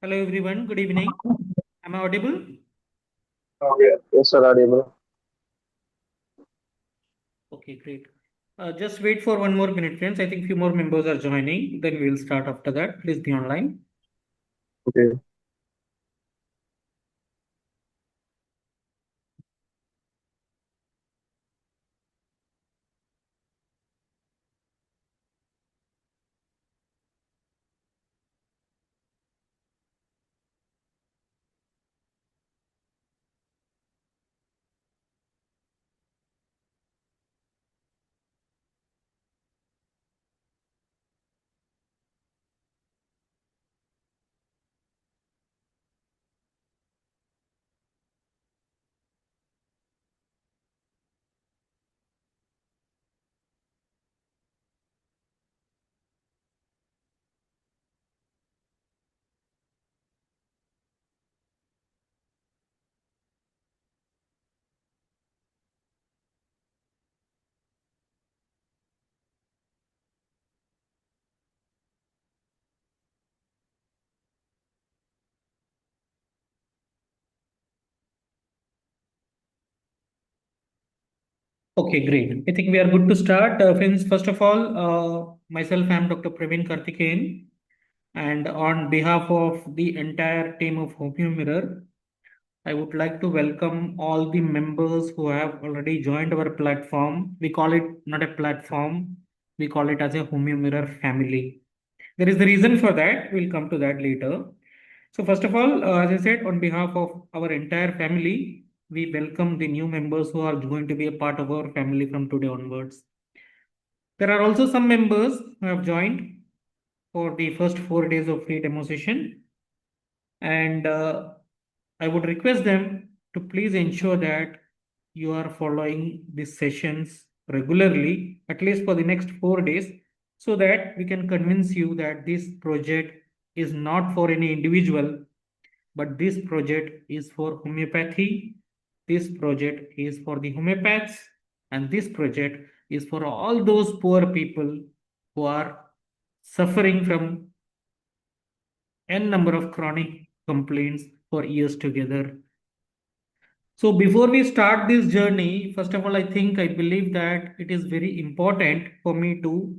Hello everyone, good evening. Am I audible? Okay. Yes, sir, audible. Okay, great. Just wait for 1 more minute, friends. I think few more members are joining. Then we'll start after that. Please be online. Okay. Okay, great. I think we are good to start. Friends, first of all, myself, I am Dr. Praveen Karthikeyan. And on behalf of the entire team of Homeo Mirror, I would like to welcome all the members who have already joined our platform. We call it not a platform, we call it as a Homeo Mirror family. There is the reason for that. We'll come to that later. So, first of all, as I said, on behalf of our entire family, we welcome the new members who are going to be a part of our family from today onwards. There are also some members who have joined for the first 4 days of free demo session, and I would request them to please ensure that you are following these sessions regularly, at least for the next 4 days, so that we can convince you that this project is not for any individual, but this project is for homeopathy. This project is for the homeopaths, and this project is for all those poor people who are suffering from n number of chronic complaints for years together. So before we start this journey, first of all, I believe that it is very important for me to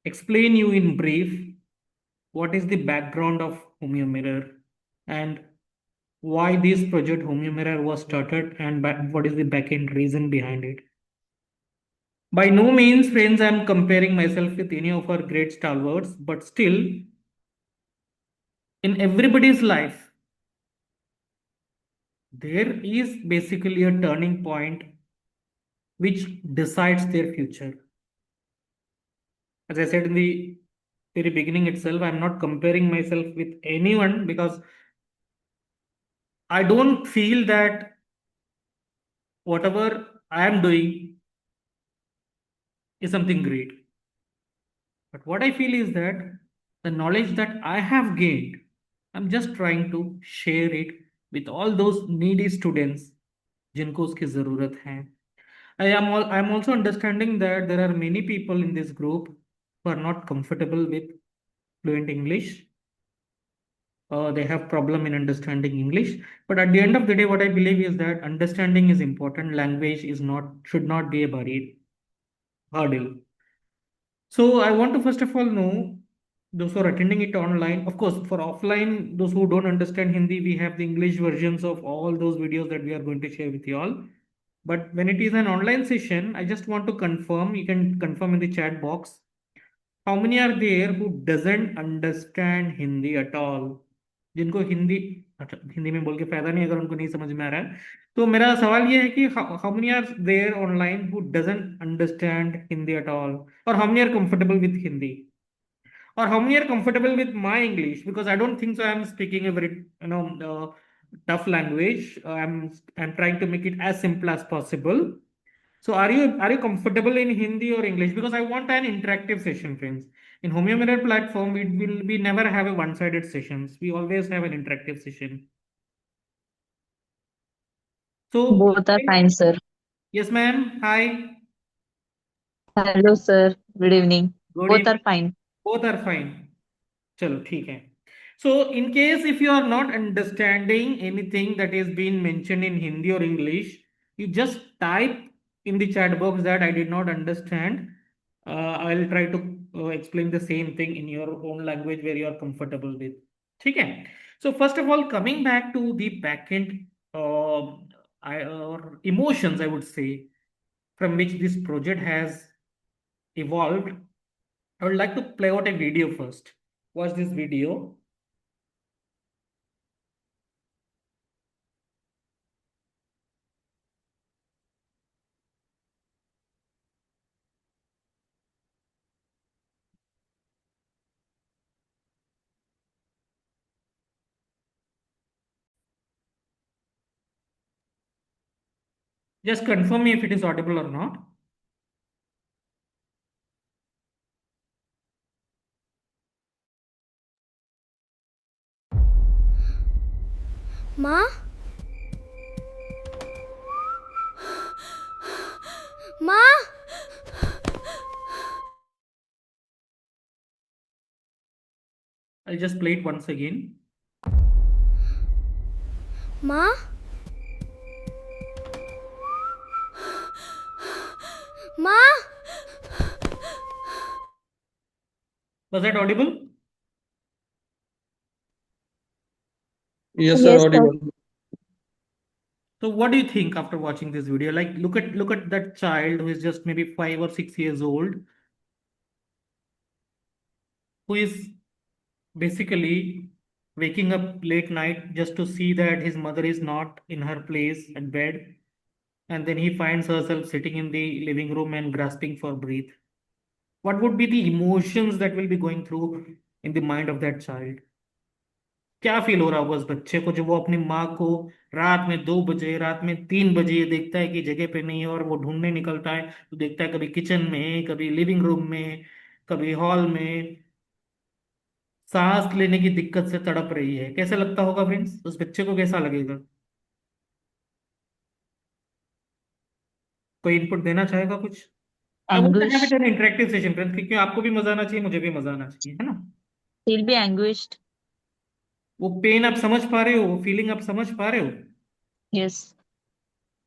explain you in brief what is the background of Homeo Mirror and why this project Homeo Mirror was started and what is the backend reason behind it. By no means, friends, I am comparing myself with any of our great stalwarts, but still, in everybody's life, there is basically a turning point which decides their future. As I said in the very beginning itself, I'm not comparing myself with anyone because I don't feel that whatever I am doing is something great. But what I feel is that the knowledge that I have gained, I'm just trying to share it with all those needy students जिनको उसकी जरूरत है. I'm also understanding that there are many people in this group who are not comfortable with fluent English. They have problem in understanding English. But at the end of the day, what I believe is that understanding is important. Language is not should not be a barrier hurdle. So I want to first of all know those who are attending it online. Of course, for offline, those who don't understand Hindi, we have the English versions of all those videos that we are going to share with you all. But when it is an online session, I just want to confirm. You can confirm in the chat box. How many are there who doesn't understand Hindi at all? जिनको हिंदी अच्छा हिंदी में बोल के फायदा नहीं अगर उनको नहीं समझ में आ रहा है तो मेरा सवाल ये है कि how many are there online who doesn't understand Hindi at all or how many are comfortable with Hindi or how many are comfortable with my English because I don't think so I'm speaking a very tough language. I'm trying to make it as simple as possible. So are you comfortable in Hindi or English? Because I want an interactive session, friends. In Homeo Mirror platform, we never have a one-sided sessions. We always have an interactive session. So Both are fine, sir. yes, ma'am. Hi. Hello, sir. Good evening. Good Both are evening. fine. Both are fine. चलो ठीक है. So, in case if you are not understanding anything that is being mentioned in Hindi or English, you just type in the chat box that I did not understand. I'll try to explain the same thing in your own language where you are comfortable with. Okay. So, first of all, coming back to the backend or emotions, I would say, from which this project has evolved, I would like to play out a video first. Watch this video. Just confirm me if it is audible or not. माँ माँ I'll just play it once again. माँ माँ Was that audible? Yes, sir, Yes, sir. audible. So what do you think after watching this video? Like look at that child who is just maybe 5 or 6 years old, who is basically waking up late night just to see that his mother is not in her place at bed, and then he finds herself sitting in the living room and grasping for breath. What would be the emotions that will be going through in the mind of that child? क्या feel हो रहा होगा उस बच्चे को जब वो अपनी माँ को रात में 2 बजे, रात में 3 बजे ये देखता है कि जगह पे नहीं है और वो ढूंढने निकलता है, तो देखता है कभी किचन में, कभी लिविंग रूम में, कभी हॉल में, सांस लेने की दिक्कत से तड़प रही है। कैसा लगता होगा फ्रेंड्स? उस बच्चे को कैसा लगेगा? कोई इनपुट देना चाहेगा कुछ? I want to have it Anguished. An interactive session friends, क्योंकि आपको भी मजा आना चाहिए, मुझे भी मजा आना चाहिए, है ना? He'll be anguished. वो पेन आप समझ पा रहे हो, वो फीलिंग आप समझ पा रहे हो? Yes.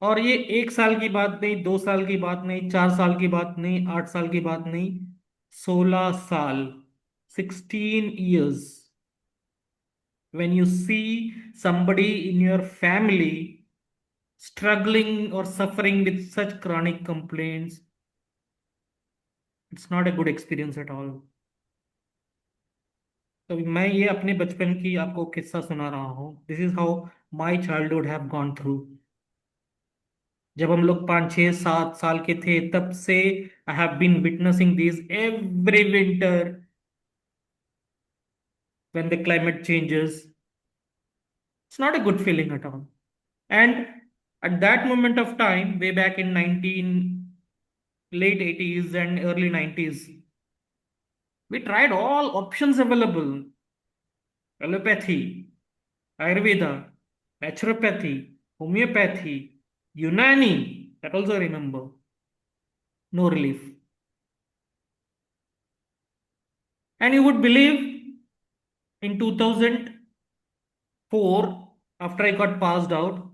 और ये 1 साल की बात नहीं, 2 साल की बात नहीं, 4 साल की बात नहीं, 8 साल की बात नहीं, 16 साल, 16 years. When you see somebody in your family struggling or suffering with such chronic complaints, it's not a good experience at all. तो मैं ये अपने बचपन की आपको किस्सा सुना रहा हूँ. This is how my childhood have gone through. जब हम लोग 5, 6, 7 साल के थे, तब से I have been witnessing this every winter when the climate changes. It's not a good feeling at all. And at that moment of time, way back in late 80s and early 90s, we tried all options available: allopathy, Ayurveda, naturopathy, homeopathy, Unani. That also I remember. No relief. And you would believe, in 2004, after I got passed out,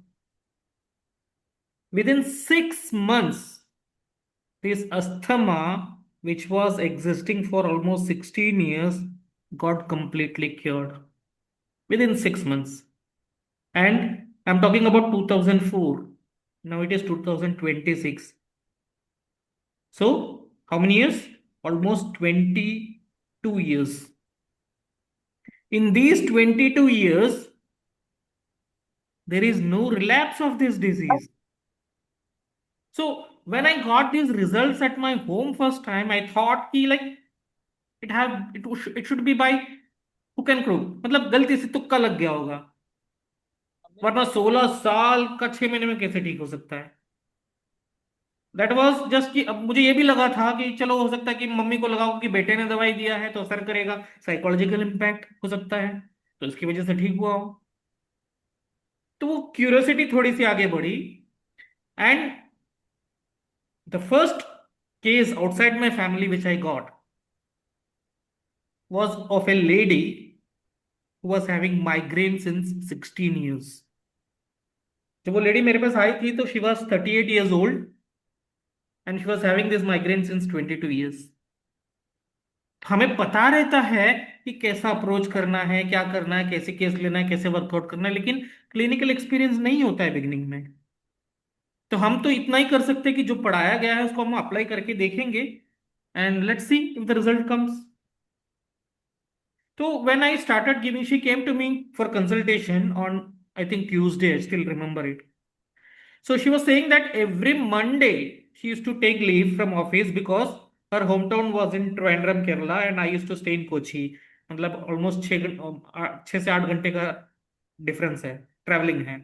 within 6 months, this asthma, which was existing for almost 16 years, got completely cured within 6 months. And I'm talking about 2004. Now it is 2026. So, how many years? Almost 22 years. In these 22 years, there is no relapse of this disease. So, when I got these results at my home first time, I thought कि like it should be by hook and crook. मतलब गलती से तुक्का लग गया होगा, वरना 16 साल का 6 महीने में कैसे ठीक हो सकता है? दैट वाज जस्ट कि अब मुझे ये भी लगा था कि चलो हो सकता है कि मम्मी को लगा हो कि बेटे ने दवाई दिया है तो असर करेगा, साइकोलॉजिकल इम्पैक्ट हो सकता है, तो इसकी वजह से ठीक हुआ हो. तो वो क्यूरियोसिटी थोड़ी सी आगे बढ़ी. And the first case outside my family which I got was of a lady who was having migraine since 16 years. जब वो लेडी मेरे पास आई थी तो she was 38 years old and she was having this migraine since 22 years. हमें पता रहता है कि कैसा अप्रोच करना है, क्या करना है, कैसे केस लेना है, कैसे वर्कआउट करना है, लेकिन क्लिनिकल एक्सपीरियंस नहीं होता है बिगिनिंग में। तो हम तो इतना ही कर सकते हैं कि जो पढ़ाया गया है उसको हम अप्लाई करके देखेंगे and let's see if the result comes. तो when I started giving, she came to me for consultation on I think Tuesday, I still remember it. So she was saying that every Monday she used to take leave from office because her hometown was in Trivandrum, Kerala, and I used to stay in Kochi. मतलब almost 6 से 8 घंटे का difference है, travelling है।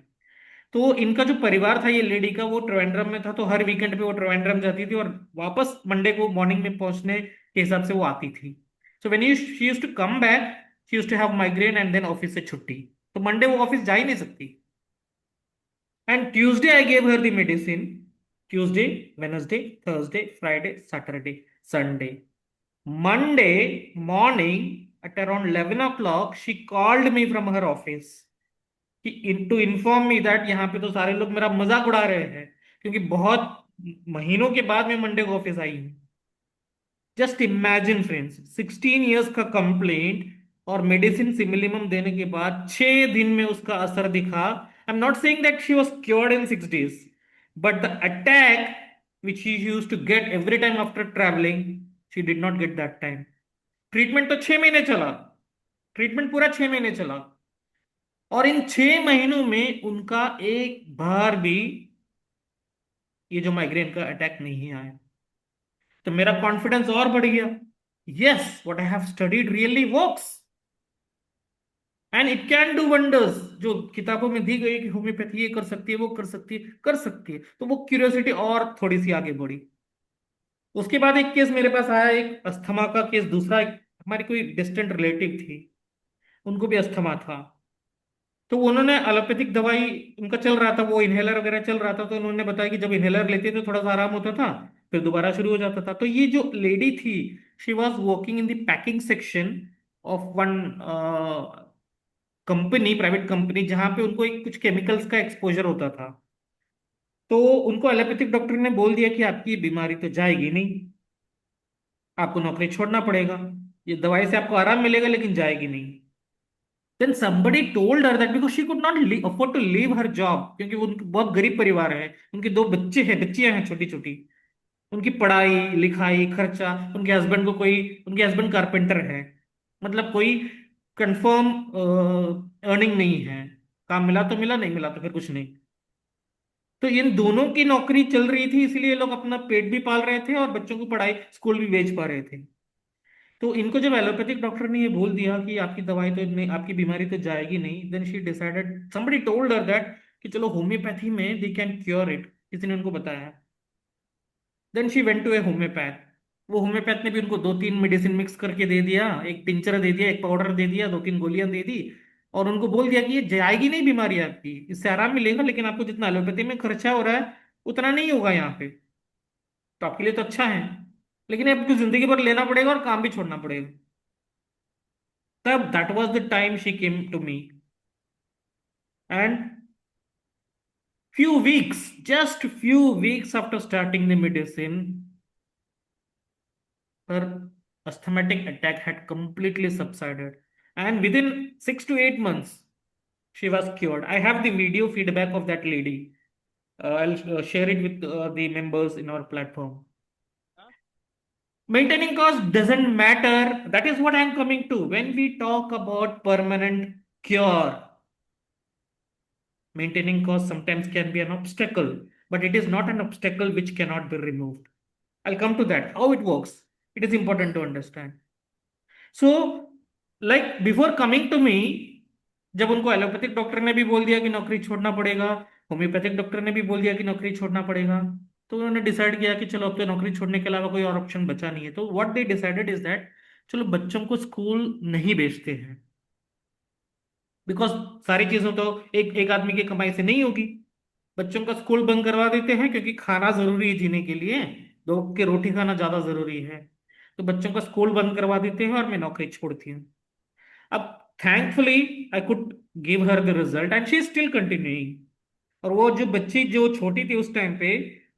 तो इनका जो परिवार था ये लेडी का, वो ट्रिवेंड्रम में था, तो हर वीकेंड पे वो ट्रिवेंड्रम जाती थी और वापस मंडे को मॉर्निंग में पहुंचने के हिसाब से वो आती थी। So when she used to come back, she used to have migraine and then office से छुट्टी, तो मंडे वो ऑफिस जा ही नहीं सकती। And Tuesday I gave her the medicine. Tuesday, Wednesday, Thursday, Friday, Saturday, Sunday. Monday morning at around 11 o'clock, she called me from her office to inform me that यहाँ पे तो सारे लोग मेरा मजाक उड़ा रहे हैं क्योंकि बहुत महीनों के बाद मैं मंडे को ऑफिस आई हूँ। जस्ट इमेजिन फ्रेंड्स, 16 इयर्स का कंप्लेंट और मेडिसिन सिमिलिमम देने के बाद 6 दिन में उसका असर दिखा। I'm not saying that she was cured in 6 days, but the attack which she used to get every time after traveling, she did not get that time. Treatment तो 6 महीने चला, ट्रीटमेंट पूरा 6 महीने चला और इन 6 महीनों में उनका एक बार भी ये जो माइग्रेन का अटैक नहीं आया। तो मेरा कॉन्फिडेंस और बढ़ गया। Yes, what I have studied really works and it can do wonders. जो किताबों में दी गई कि होम्योपैथी ये कर सकती है, वो कर सकती है, कर सकती है, तो वो क्यूरियोसिटी और थोड़ी सी आगे बढ़ी। उसके बाद एक केस मेरे पास आया, एक अस्थमा का केस। दूसरा, हमारी कोई डिस्टेंट रिलेटिव थी, उनको भी अस्थमा था, तो उन्होंने एलोपैथिक दवाई उनका चल रहा था, वो इनहेलर वगैरह चल रहा था, तो उन्होंने बताया कि जब इनहेलर लेते थे थोड़ा सा आराम होता था, फिर दोबारा शुरू हो जाता था। तो ये जो लेडी थी, she was working in the packing section of one company, private company, जहां पे उनको एक कुछ केमिकल्स का एक्सपोजर होता था। तो उनको एलोपैथिक डॉक्टर ने बोल दिया कि आपकी बीमारी तो जाएगी नहीं, आपको नौकरी छोड़ना पड़ेगा, ये दवाई से आपको आराम मिलेगा लेकिन जाएगी नहीं। Then somebody told her that because she could not afford to leave her job, क्योंकि वो उनके बहुत गरीब परिवार है, उनके 2 बच्चे हैं, बच्चियां हैं छोटी छोटी, उनकी पढ़ाई लिखाई खर्चा, उनके हस्बैंड को कोई, उनके हस्बैंड कारपेंटर है, मतलब कोई कंफर्म अर्निंग नहीं है, काम मिला तो मिला, नहीं मिला तो फिर कुछ नहीं। तो इन दोनों की नौकरी चल रही थी, इसलिए लोग अपना पेट भी पाल रहे थे और बच्चों को पढ़ाई स्कूल भी भेज पा रहे थे। तो इनको जब एलोपैथिक डॉक्टर ने ये बोल दिया कि आपकी दवाई तो नहीं, आपकी बीमारी तो जाएगी नहीं, then she decided, somebody told her that कि चलो होम्योपैथी में दे कैन क्योर इट, किसी ने उनको बताया। Then she went to a homeopath. वो होम्योपैथ ने भी उनको 2-3 मेडिसिन मिक्स करके दे दिया, एक टिंचर दे दिया, एक पाउडर दे दिया, 2-3 गोलियां दे दी और उनको बोल दिया कि ये जाएगी नहीं बीमारी आपकी, इससे आराम मिलेगा, लेकिन आपको जितना एलोपैथी में खर्चा हो रहा है उतना नहीं होगा यहाँ पे, तो आपके लिए तो अच्छा है, लेकिन आपको जिंदगी भर लेना पड़ेगा और काम भी छोड़ना पड़ेगा। तब that was the time she came to me and few weeks, just few weeks after starting the medicine, her asthmatic attack had completely subsided, and within 6 to 8 months she was cured. I have the video feedback of that lady. I'll share it with the members in our platform. Maintaining cost doesn't matter. That is what I'm coming to. When we talk about permanent cure, maintaining cost sometimes can be an obstacle, but it is not an obstacle which cannot be removed. I'll come to that, how it works. It is important to understand. So, like before coming to me, जब उनको allopathic doctor ने भी बोल दिया कि नौकरी छोड़ना पड़ेगा, होम्योपैथिक डॉक्टर ने भी बोल दिया कि नौकरी छोड़ना पड़ेगा, तो उन्होंने डिसाइड किया कि चलो अब तो नौकरी छोड़ने के अलावा कोई और ऑप्शन बचा नहीं है। तो what they decided is that चलो बच्चों को स्कूल नहीं भेजते हैं, बिकॉज सारी चीजों तो एक एक आदमी की कमाई से नहीं होगी। बच्चों का स्कूल बंद करवा देते हैं क्योंकि खाना जरूरी है जीने के लिए, लोग के रोटी खाना ज्यादा जरूरी है, तो बच्चों का स्कूल बंद करवा देते हैं और मैं नौकरी छोड़ती हूँ। अब thankfully I could give her the result and she is still continuing. और वो जो बच्ची जो छोटी थी उस टाइम पे,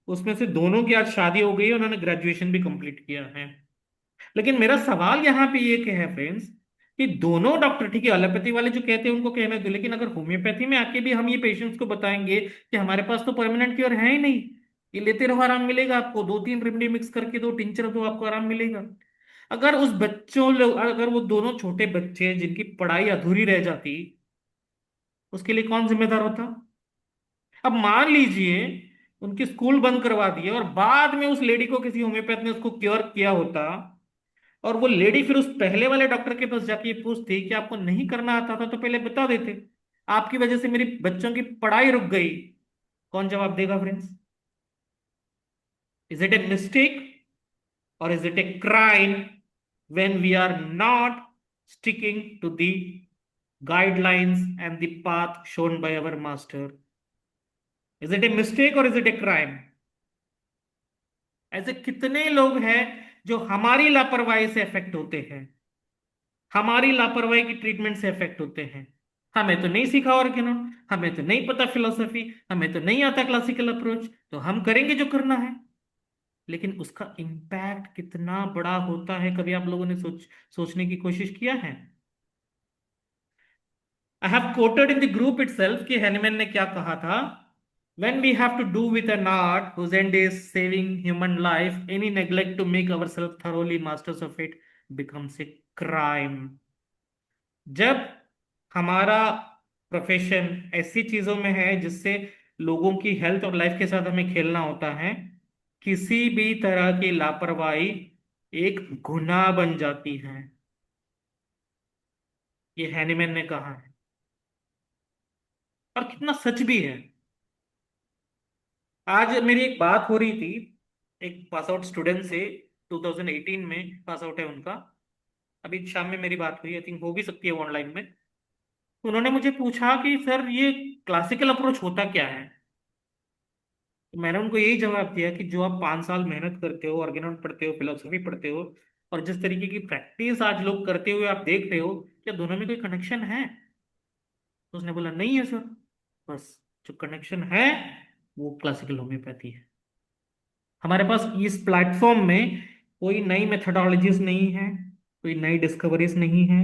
उसमें से दोनों की आज शादी हो गई है, उन्होंने ग्रेजुएशन भी कंप्लीट किया है। लेकिन मेरा सवाल यहाँ पे ये कि है फ्रेंड्स, कि दोनों डॉक्टर, ठीक है एलोपैथी वाले जो कहते हैं उनको कहने दो, लेकिन अगर होम्योपैथी में आके भी हम ये पेशेंट्स को बताएंगे कि हमारे पास तो परमानेंट क्योर है ही नहीं, ये लेते रहो आराम मिलेगा आपको, 2-3 रेमडी मिक्स करके दो, टिंचर दो, आपको आराम मिलेगा। अगर उस बच्चों लोग, अगर वो दोनों छोटे बच्चे जिनकी पढ़ाई अधूरी रह जाती, उसके लिए कौन जिम्मेदार होता? अब मान लीजिए उनकी स्कूल बंद करवा दिए और बाद में उस लेडी को किसी होम्योपैथ ने उसको क्योर किया होता, और वो लेडी फिर उस पहले वाले डॉक्टर के पास जाके ये पूछती कि आपको नहीं करना आता था तो पहले बता देते, आपकी वजह से मेरी बच्चों की पढ़ाई रुक गई, कौन जवाब देगा friends? Is it a mistake और is it a crime when we are not sticking to the guidelines and the path shown by our master? Is it a mistake or is it a crime? ऐसे कितने लोग हैं जो हमारी लापरवाही से affect होते हैं, हमारी लापरवाही की ट्रीटमेंट से अफेक्ट होते हैं। हमें तो नहीं सीखा ऑर्गेनो, हमें तो नहीं पता फिलोसफी, हमें तो नहीं आता क्लासिकल अप्रोच, तो हम करेंगे जो करना है। लेकिन उसका इम्पैक्ट कितना बड़ा होता है, कभी आप लोगों ने सोचने की कोशिश किया है? I have quoted in the group itself कि हैनीमैन ने क्या कहा था, when we have to do with an art whose end is saving human life, any neglect to make ourselves thoroughly masters of it becomes a crime. जब हमारा profession ऐसी चीजों में है जिससे लोगों की हेल्थ और लाइफ के साथ हमें खेलना होता है, किसी भी तरह की लापरवाही एक गुनाह बन जाती है। ये हैनीमैन ने कहा है और कितना सच भी है। आज मेरी एक बात हो रही थी एक पास आउट स्टूडेंट से, 2018 में पास आउट है उनका, अभी शाम में मेरी बात हुई, आई थिंक हो भी सकती है ऑनलाइन में। उन्होंने मुझे पूछा कि सर ये क्लासिकल अप्रोच होता क्या है? तो मैंने उनको यही जवाब दिया कि जो आप 5 साल मेहनत करते हो, ऑर्गेनॉन पढ़ते हो, फिलोसफी पढ़ते हो, और जिस तरीके की प्रैक्टिस आज लोग करते हुए आप देख रहे हो, क्या दोनों में कोई कनेक्शन है? तो उसने बोला नहीं है सर, बस जो कनेक्शन है वो क्लासिकल होम्योपैथी है। हमारे पास इस प्लेटफॉर्म में कोई नई मेथडोलॉजीज नहीं है, कोई नई डिस्कवरीज नहीं है,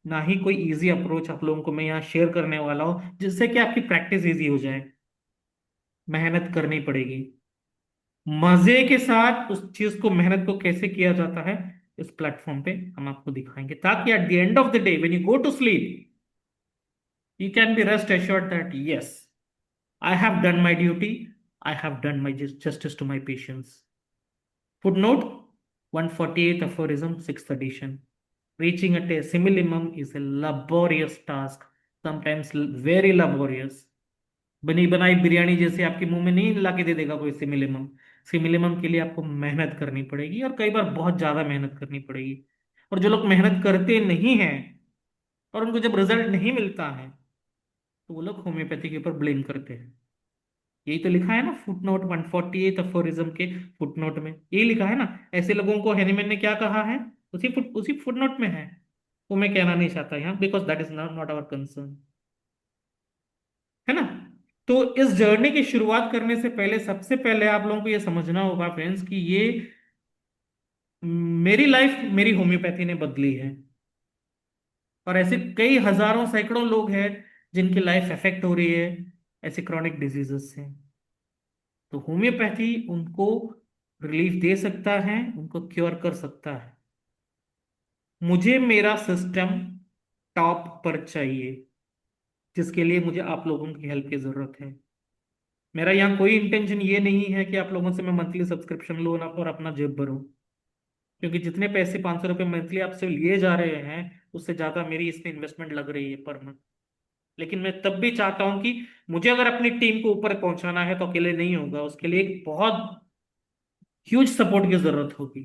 ना ही कोई इजी अप्रोच आप लोगों को मैं यहाँ शेयर करने वाला हूँ जिससे कि आपकी प्रैक्टिस इजी हो जाए। मेहनत करनी पड़ेगी, मजे के साथ उस चीज को, मेहनत को कैसे किया जाता है इस प्लेटफॉर्म पे हम आपको दिखाएंगे, ताकि at the end of the day when you go to sleep you can be rest assured that yes, I have done my duty, I have done my justice to my patients. Footnote 148 aphorism 6th edition. Reaching at a simillimum is a laborious task, sometimes very laborious. बनी बनाई बिरयानी जैसे आपके मुंह में नहीं ला के दे देगा कोई सिमिलिमम। सिमिलिमम के लिए आपको मेहनत करनी पड़ेगी, और कई बार बहुत ज्यादा मेहनत करनी पड़ेगी। और जो लोग मेहनत करते नहीं हैं और उनको जब रिजल्ट नहीं मिलता है, तो वो लोग होम्योपैथी के ऊपर ब्लेम करते हैं। यही तो लिखा है ना फुटनोट 148 अफोरिज्म के फुटनोट में, यही लिखा है ना। ऐसे लोगों को हैनीमैन ने क्या कहा है, उसी फुटनोट में है। वो मैं कहना नहीं चाहता यहाँ, because that is not our concern, है ना। तो इस जर्नी की शुरुआत करने से पहले, सबसे पहले आप लोगों को ये समझना होगा फ्रेंड्स कि ये मेरी लाइफ मेरी होम्योपैथी ने बदली है, और ऐसे कई हजारों सैकड़ों लोग हैं जिनकी लाइफ इफेक्ट हो रही है ऐसे क्रॉनिक डिजीजेस से। तो होम्योपैथी उनको रिलीफ दे सकता है, उनको क्योर कर सकता है। मुझे मेरा सिस्टम टॉप पर चाहिए, जिसके लिए मुझे आप लोगों की हेल्प की जरूरत है। मेरा यहाँ कोई इंटेंशन ये नहीं है कि आप लोगों से मैं मंथली सब्सक्रिप्शन लो ना और अपना जेब भरूं, क्योंकि जितने पैसे 500 रुपये मंथली आपसे लिए जा रहे हैं उससे ज्यादा मेरी इसमें इन्वेस्टमेंट लग रही है पर मंथ। लेकिन मैं तब भी चाहता हूं कि मुझे अगर अपनी टीम को ऊपर पहुंचाना है तो अकेले नहीं होगा, उसके लिए एक बहुत ह्यूज सपोर्ट की जरूरत होगी।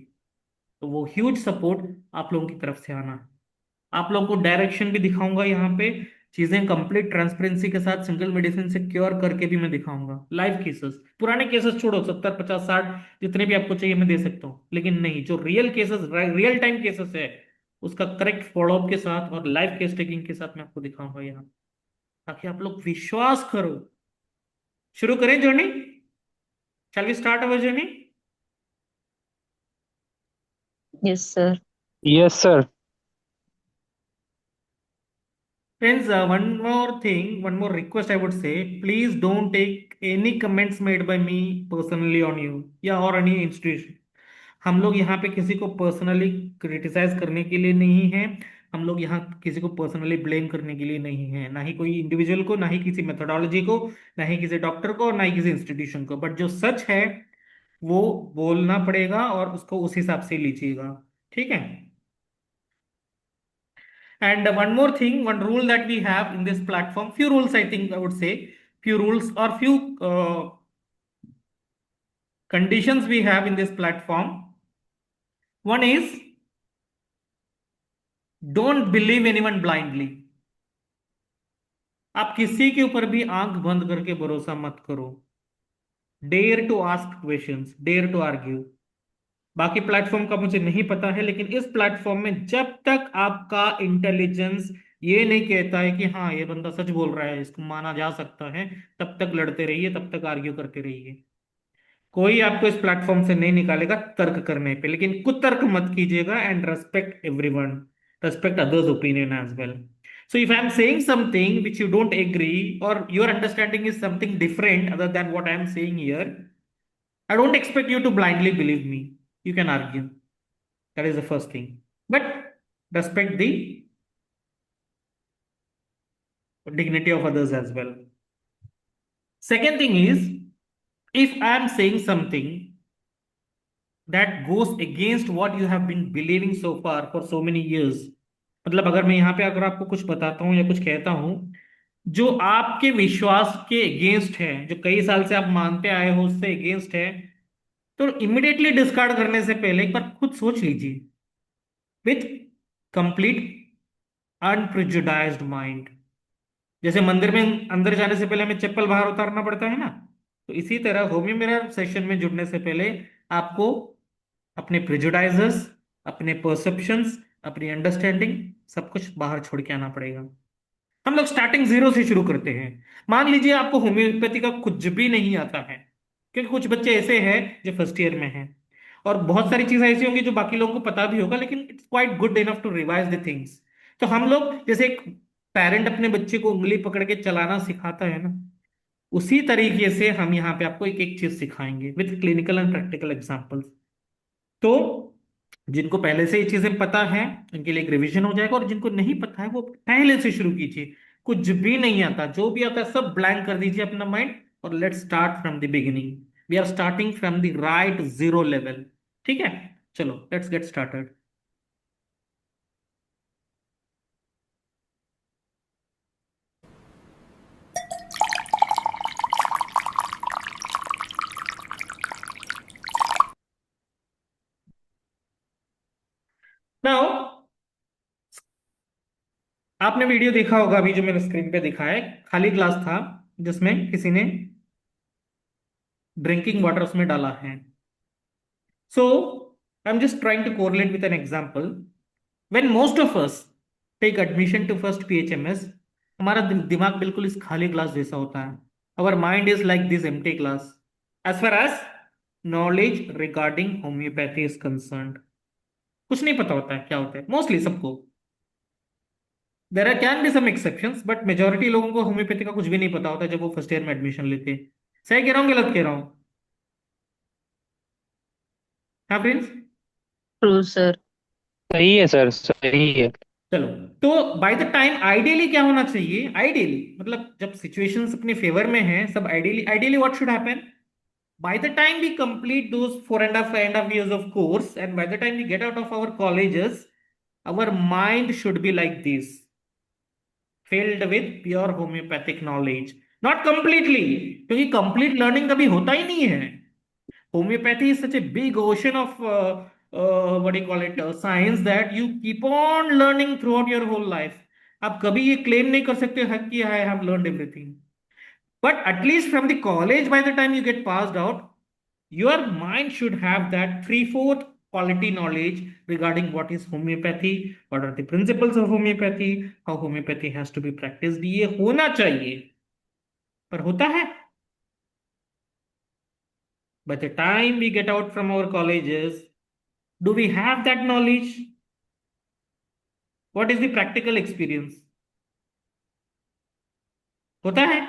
तो वो ह्यूज सपोर्ट आप लोगों की तरफ से आना है। आप लोगों को डायरेक्शन भी दिखाऊंगा यहाँ पे, चीजें कंप्लीट ट्रांसपेरेंसी के साथ सिंगल मेडिसिन से क्योर करके भी मैं दिखाऊंगा। लाइव केसेस, पुराने केसेस छोड़ो, 70 50 60 जितने भी आपको चाहिए मैं दे सकता हूँ, लेकिन नहीं, जो real cases, real time cases है उसका करेक्ट फॉलोअप के साथ और लाइव केस टेकिंग के साथ मैं आपको दिखाऊंगा यहाँ, ताकि आप लोग विश्वास करो। शुरू करें journey? Shall we start our journey? Yes, sir. Yes, sir. Friends, one more thing, one more request I would say, please don't take any comments made by me personally on you या और any institution. हम लोग यहाँ पे किसी को personally criticise करने के लिए नहीं है, हम लोग यहाँ किसी को पर्सनली ब्लेम करने के लिए नहीं है, ना ही कोई इंडिविजुअल को, ना ही किसी मेथोडोलॉजी को, ना ही किसी डॉक्टर को, ना ही किसी इंस्टीट्यूशन को, बट जो सच है वो बोलना पड़ेगा और उसको उस हिसाब से लीजिएगा, ठीक है? And one more thing, one rule that we have in this platform, few rules I think I would say, few rules or few conditions we have in this platform. One is, don't believe anyone blindly. आप किसी के ऊपर भी आंख बंद करके भरोसा मत करो. Dare to ask questions, dare to argue. बाकी प्लेटफॉर्म का मुझे नहीं पता है, लेकिन इस प्लेटफॉर्म में जब तक आपका इंटेलिजेंस ये नहीं कहता है कि हाँ ये बंदा सच बोल रहा है, इसको माना जा सकता है, तब तक लड़ते रहिए, तब तक आर्ग्यू करते रहिए. कोई आपको इस प्लेटफॉर्म से नहीं निकालेगा तर्क करने पे, लेकिन कुतर्क मत कीजिएगा. And respect everyone, respect others opinion as well. So if I'm saying something which you don't agree or your understanding is something different other than what I'm saying here, I don't expect you to blindly believe me. You can argue. That is the first thing. But respect the dignity of others as well. Second thing is, if I am saying something that goes against what you have been believing so far for so many years, मतलब अगर मैं यहाँ पे अगर आपको कुछ बताता हूँ या कुछ कहता हूँ जो आपके विश्वास के अगेंस्ट है, जो कई साल से आप मानते आए हो उससे अगेंस्ट है, तो इमिडिएटली डिस्कार्ड करने से पहले एक बार खुद सोच लीजिए विथ कंप्लीट अनप्रिजुडाइज्ड माइंड. जैसे मंदिर में अंदर जाने से पहले हमें चप्पल बाहर उतारना पड़ता है ना, तो इसी तरह होम्यो मिरर सेशन में जुड़ने से पहले आपको अपने प्रिजुडाइजर्स, अपने परसेप्शंस, अपनी अंडरस्टैंडिंग सब कुछ बाहर छोड़ के आना पड़ेगा. हम लोग स्टार्टिंग जीरो से शुरू करते हैं. मान लीजिए आपको होम्योपैथी का कुछ भी नहीं आता है, क्योंकि कुछ बच्चे ऐसे हैं जो फर्स्ट ईयर में हैं, और बहुत सारी चीजें ऐसी होंगी जो बाकी लोगों को पता भी होगा, लेकिन it's quite good enough to revise the things. तो हम लोग जैसे एक पेरेंट अपने बच्चे को उंगली पकड़ के चलाना सिखाता है ना, उसी तरीके से हम यहाँ पे आपको एक एक चीज सिखाएंगे with clinical and practical examples. तो जिनको पहले से ये चीजें पता है उनके लिए एक रिवीजन हो जाएगा, और जिनको नहीं पता है वो पहले से शुरू कीजिए. कुछ भी नहीं आता, जो भी आता है सब ब्लैंक कर दीजिए अपना माइंड, और let's start from the beginning. We are starting from the right zero level. ठीक है, चलो लेट्स गेट स्टार्टेड. नाउ आपने वीडियो देखा होगा अभी जो मैंने स्क्रीन पे दिखा है, खाली ग्लास था जिसमें किसी ने ड्रिंकिंग वाटर उसमें डाला है. So I am just trying to correlate with an example. When most of us take admission to first PHMS, हमारा दिमाग बिल्कुल इस खाली ग्लास जैसा होता है. Our mind is like this empty glass as far as knowledge regarding homeopathy is concerned. कुछ नहीं पता होता है क्या होता है मोस्टली सबको. There are can be some exceptions, but majority लोगों को होम्योपैथी का कुछ भी नहीं पता होता जब वो फर्स्ट ईयर में एडमिशन लेते हैं. सही कह रहा हूँ गलत कह रहा हूँ? हाँ फ्रेंड्स, True, sir. सही है सर, सही है. चलो. तो बाय द टाइम आइडियली क्या होना चाहिए, आइडियली मतलब जब सिचुएशंस अपने फेवर में हैं सब, ideally ideally what should happen, by the time we complete those 4.5 years of course, and by the time we get out of our colleges, our mind should be like this, filled with pure homeopathic knowledge. Not completely, क्योंकि complete learning कभी होता ही नहीं है. Homeopathy is such a big ocean of what do you call it, science, that you keep on learning throughout your whole life. आप कभी ये claim नहीं कर सकते हैं कि I have learned everything. But at least from the college, by the time you get passed out, your mind should have that 3/4 quality knowledge regarding what is homeopathy, what are the principles of homeopathy, how homeopathy has to be practiced. ये होना चाहिए, पर होता है? By the time we get out from our colleges, do we have that knowledge? What is the practical experience? होता है?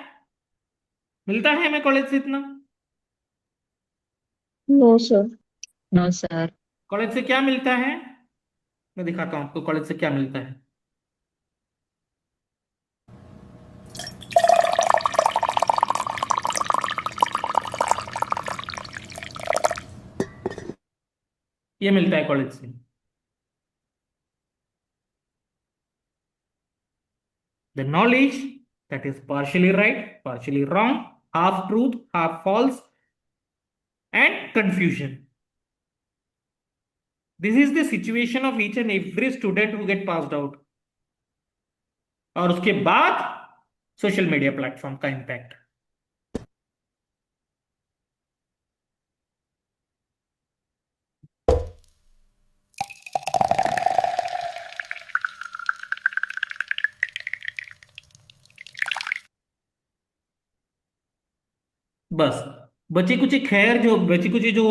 मिलता है हमें कॉलेज से इतना? No, sir. No, sir. College से क्या मिलता है? मैं दिखाता हूं आपको कॉलेज से क्या मिलता है। ये मिलता है कॉलेज से। The knowledge that is partially right, partially wrong, half truth, half false, and confusion. This is the situation of each and every student who get passed out. और उसके बाद सोशल मीडिया प्लेटफॉर्म का impact. बस बची कुछ खैर, जो बची कुछ जो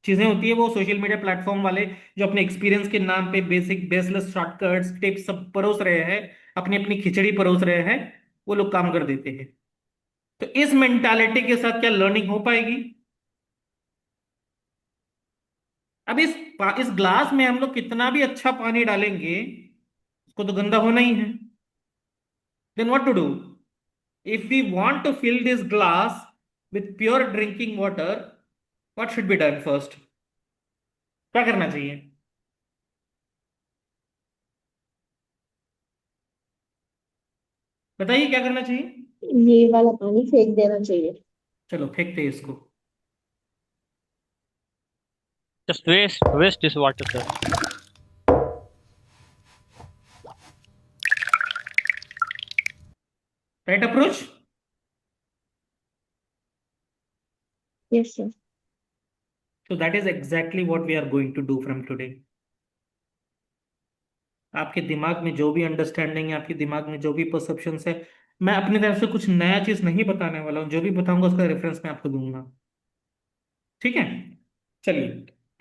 चीजें होती है वो सोशल मीडिया प्लेटफॉर्म वाले जो अपने एक्सपीरियंस के नाम पे बेसिक बेसलेस शॉर्टकट्स टिप्स सब परोस रहे हैं, अपनी अपनी खिचड़ी परोस रहे हैं, वो लोग काम कर देते हैं। तो इस मेंटालिटी के साथ क्या लर्निंग हो पाएगी? अब इस ग्लास में हम लोग कितना भी अच्छा पानी डालेंगे, उसको तो गंदा होना ही है। Then what to do? If we want to fill this glass with pure drinking water, what should be done first? क्या करना चाहिए? बताइए क्या करना चाहिए? ये वाला पानी फेंक देना चाहिए। चलो फेंकते हैं इसको। Just waste this water, sir. Right approach? Yes, sir. So that is exactly what we are going to do from today. आपके दिमाग में जो भी अंडरस्टैंडिंग है, आपके दिमाग में जो भी परसेप्शंस है, मैं अपनी तरफ से कुछ नया चीज नहीं बताने वाला हूँ। जो भी बताऊंगा उसका रेफरेंस मैं आपको दूंगा, ठीक है? चलिए,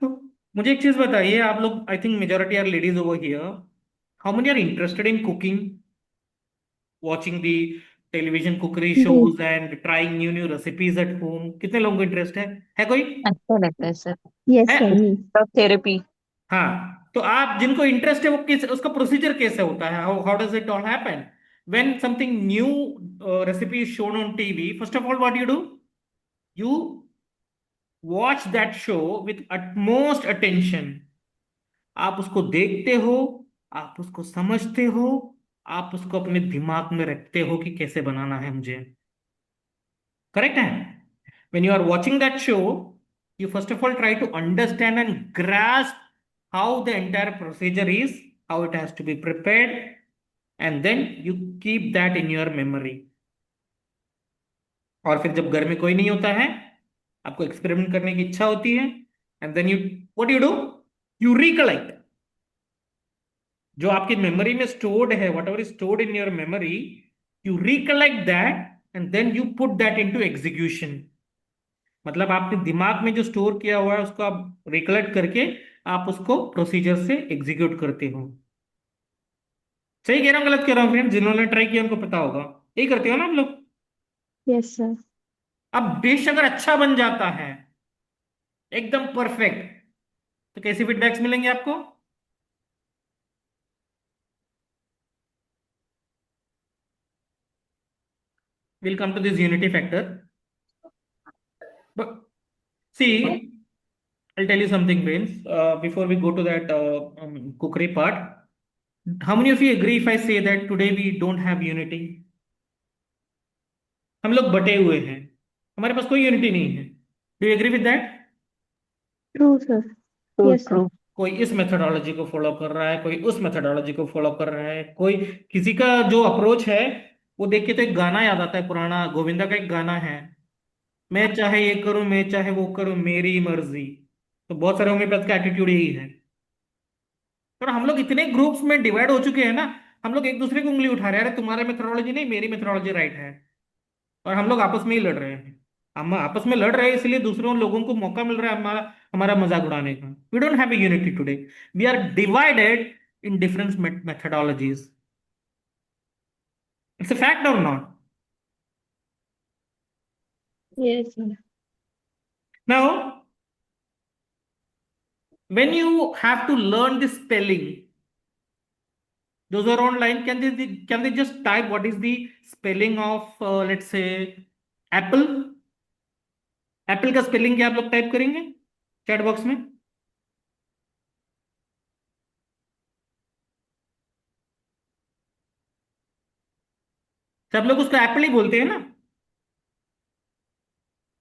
तो मुझे एक चीज बताइए, आप लोग, I think majority are ladies over here, how many are interested in cooking, watching the television cookery shows and trying new new recipes at home? कितने लोगों को इंटरेस्ट है कोई? अच्छा लगता है सर। यस है? Sir, therapy. हाँ, तो आप जिनको इंटरेस्ट है वो किस, उसका प्रोसीजर कैसे होता है? How does it all happen when something new recipe is shown on TV? First of all what you do, you watch that show with utmost attention. आप उसको देखते हो, आप उसको समझते हो, आप उसको अपने दिमाग में रखते हो कि कैसे बनाना है मुझे। करेक्ट है? when you are watching that show, you first of all try to understand and grasp how the entire procedure is, how it has to be prepared, and then you keep that in your memory. और फिर जब घर में कोई नहीं होता है, आपको एक्सपेरिमेंट करने की इच्छा होती है, and then you what you do, you recollect जो आपकी मेमोरी में स्टोर्ड है, whatever is stored in your memory, you recollect that and then you put that into execution. मतलब आपने दिमाग में जो स्टोर किया हुआ है उसको आप रिकलेक्ट करके आप उसको प्रोसीजर से एग्जीक्यूट करते हो। सही कह रहा हूँ गलत कह रहा हूँ फ्रेंड? जिन्होंने ट्राई किया उनको पता होगा, यही करते हो ना आप लोग? Yes sir. अब डिश अगर अच्छा बन जाता है, एकदम परफेक्ट, तो कैसी फीडबैक्स मिलेंगे आपको? Will come to this unity factor, but see, I'll tell you something friends, before we go to that cookery part. How many of you agree if I say that today we don't have unity? हम लोग बटे हुए हैं, हमारे पास कोई unity नहीं है। Do you agree with that? True sir. Yes sir. कोई इस मेथोडोलॉजी को फॉलो कर रहा है, कोई उस मेथोडोलॉजी को फॉलो कर रहा है, कोई किसी का जो अप्रोच है वो देख के तो एक गाना याद आता है, पुराना गोविंदा का एक गाना है, मैं चाहे ये करूं मैं चाहे वो करूं मेरी मर्जी। तो बहुत सारे होम्योपैथ का एटीट्यूड यही है। तो हम लोग इतने ग्रुप्स में डिवाइड हो चुके हैं ना, हम लोग एक दूसरे को उंगली उठा रहे हैं, अरे तुम्हारा मेथोडोलॉजी नहीं, मेरी मेथोडोलॉजी राइट है, और हम लोग आपस में ही लड़ रहे हैं। हम आपस में लड़ रहे हैं इसलिए दूसरों लोगों को मौका मिल रहा है हमारा हमारा मजाक उड़ाने का। We don't have a unity today, we are divided in different methodologies. It's a fact और not? Yes, sir. Now, when you have to learn the spelling, those are online. Can they just type what is the spelling of let's say apple? Apple का spelling क्या आप लोग type करेंगे chat box में? सब लोग उसको Apple ही बोलते हैं ना,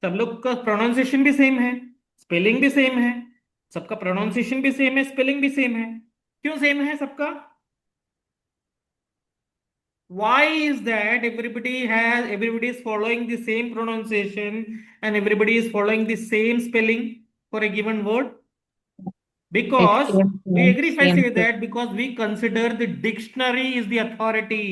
सब लोग का प्रोनाउंसिएशन भी सेम है, स्पेलिंग भी सेम है, सबका प्रोनाउंसिएशन भी सेम है, स्पेलिंग भी सेम है। क्यों सेम है सबका? Why is that? Everybody is following the same pronunciation and everybody is following the same spelling for a given word? Because do you agree if I say that? Because we consider the dictionary is the authority.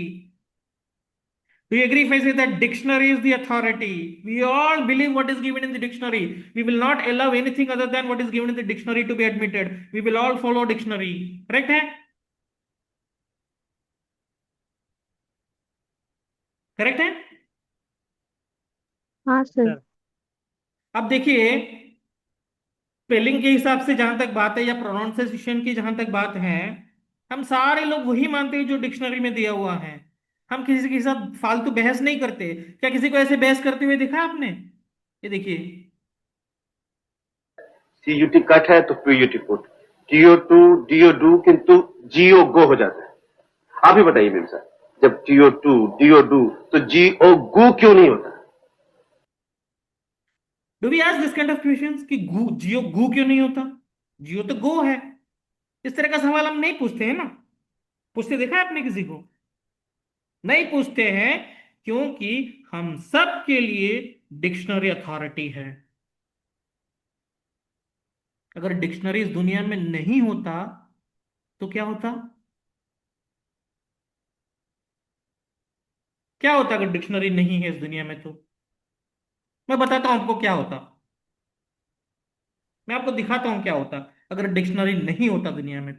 Do you agree if I say that dictionary is the authority? We all believe what is given in the dictionary. We will not allow anything other than what is given in the dictionary to be admitted. We will all follow dictionary. Correct है? Correct है? हाँ sir. Sir अब देखिए, spelling के हिसाब से जहां तक बात है या प्रोनाउंसिएशन की जहां तक बात है, हम सारे लोग वही मानते हैं जो डिक्शनरी में दिया हुआ है। हम किसी के साथ फालतू बहस नहीं करते। क्या किसी को ऐसे बहस करते हुए देखा आपने? ये देखिए, CUT कट है तो PUT पुट, TO2 DO2 किंतु GO गो हो जाता है। आप ही बताइए मेम साहब, जब TO2 DO2 तो GO गो क्यों नहीं होता? Do we ask this kind of questions कि जियो गु क्यों नहीं होता? जियो तो गो है। इस तरह का सवाल हम नहीं पूछते हैं ना। पूछते देखा है आपने किसी को? नहीं पूछते हैं, क्योंकि हम सब के लिए डिक्शनरी अथॉरिटी है। अगर डिक्शनरी इस दुनिया में नहीं होता तो क्या होता? क्या होता अगर डिक्शनरी नहीं है इस दुनिया में? तो मैं बताता हूं आपको क्या होता। मैं आपको दिखाता हूं क्या होता अगर डिक्शनरी नहीं होता दुनिया में।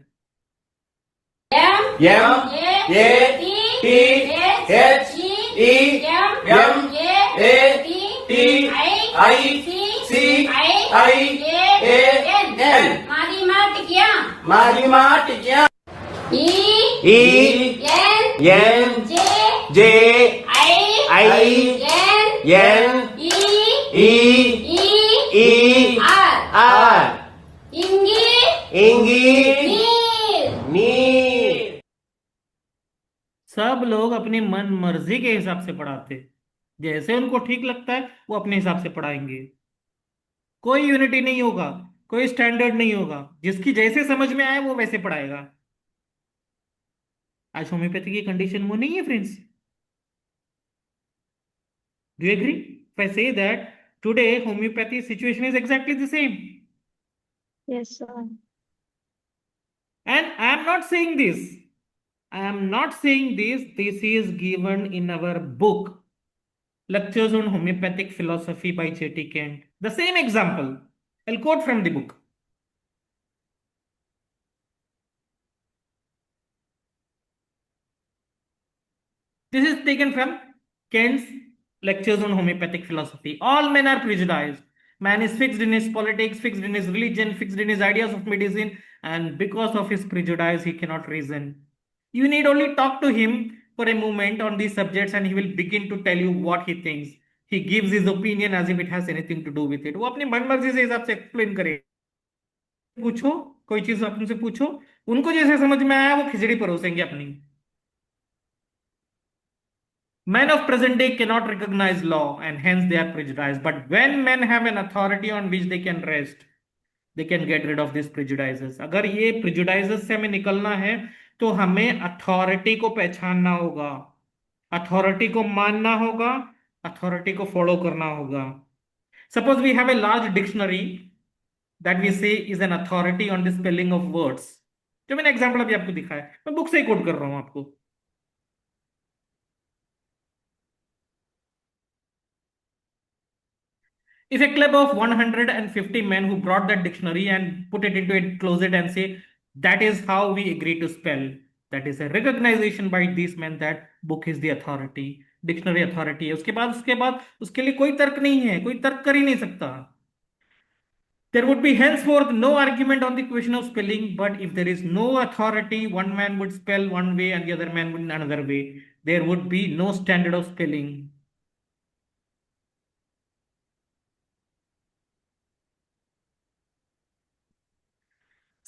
सब लोग अपनी मन मर्जी के हिसाब से पढ़ाते, जैसे उनको ठीक लगता है वो अपने हिसाब से पढ़ाएंगे। कोई यूनिटी नहीं होगा, कोई स्टैंडर्ड नहीं होगा, जिसकी जैसे समझ में आए वो वैसे पढ़ाएगा। आज होम्योपैथी की कंडीशन वो नहीं है friends. Do you agree if I say that today homeopathy situation is exactly the same? Yes, sir. And I am not saying this. I am not saying this. This is given in our book, Lectures on Homeopathic Philosophy by J.T. Kent. The same example. I'll quote from the book. This is taken from Kent's Lectures on Homeopathic Philosophy. All men are prejudiced. Man is fixed in his politics, fixed in his religion, fixed in his ideas of medicine, and because of his prejudice, he cannot reason. You need only talk to him for a moment on these subjects, and he will begin to tell you what he thinks. He gives his opinion as if it has anything to do with it. वो अपनी मनमर्जी से हिसाब से explain करे। पूछो कोई चीज, आप उनसे पूछो, उनको जैसे समझ में आया वो खिचड़ी परोसेंगे अपनी। Men of present day cannot recognize law and hence they are prejudiced. But when men have an authority on which they can rest, they can get rid of these prejudices. अगर ये prejudices से हमें निकलना है तो हमें authority को पहचानना होगा, अथॉरिटी को मानना होगा, अथॉरिटी को फॉलो करना होगा। Suppose we have a large dictionary that we say is an authority on the spelling of words. जो मैंने एग्जांपल अभी आपको दिखाया, मैं बुक से ही कोट कर रहा हूं आपको. If a club of 150 men who brought that dictionary and put it into a closet and say, that is how we agree to spell, that is a recognition by these men that book is the authority, dictionary authority है. उसके बाद उसके लिए कोई तर्क नहीं है, कोई तर्क कर ही नहीं सकता. There would be henceforth no argument on the question of spelling, but if there is no authority, one man would spell one way and the other man would another way. There would be no standard of spelling.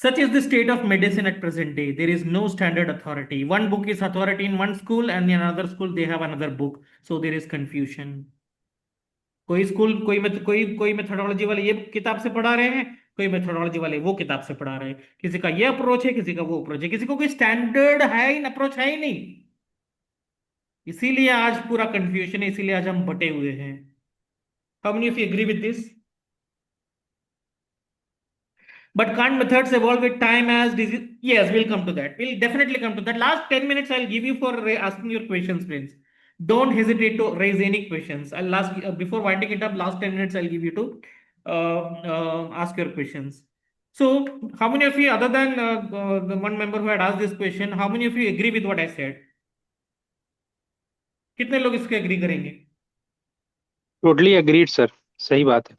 Such is the state of medicine at present day. There is no standard authority. One book is authority in one school, and in another school they have another book. So there is confusion. कोई school कोई methodology वाले ये किताब से पढ़ा रहे हैं, कोई मेथोडोलॉजी वाले वो किताब से पढ़ा रहे हैं. किसी का ये अप्रोच है, किसी का वो अप्रोच है, किसी को कोई स्टैंडर्ड है ही अप्रोच है ही नहीं. इसीलिए आज पूरा कंफ्यूजन है, इसीलिए आज हम बटे हुए हैं. How many of you agree with this? But can't methods evolve with time as disease? Yes, we'll come to that. We'll definitely come to that. Last 10 minutes I'll give you for asking your questions, friends. Don't hesitate to raise any questions. I'll ask before winding it up. Last 10 minutes I'll give you to ask your questions. So, how many of you, other than the one member who had asked this question, how many of you agree with what I said? कितने लोग इसके agree करेंगे? Totally agreed sir, सही बात है.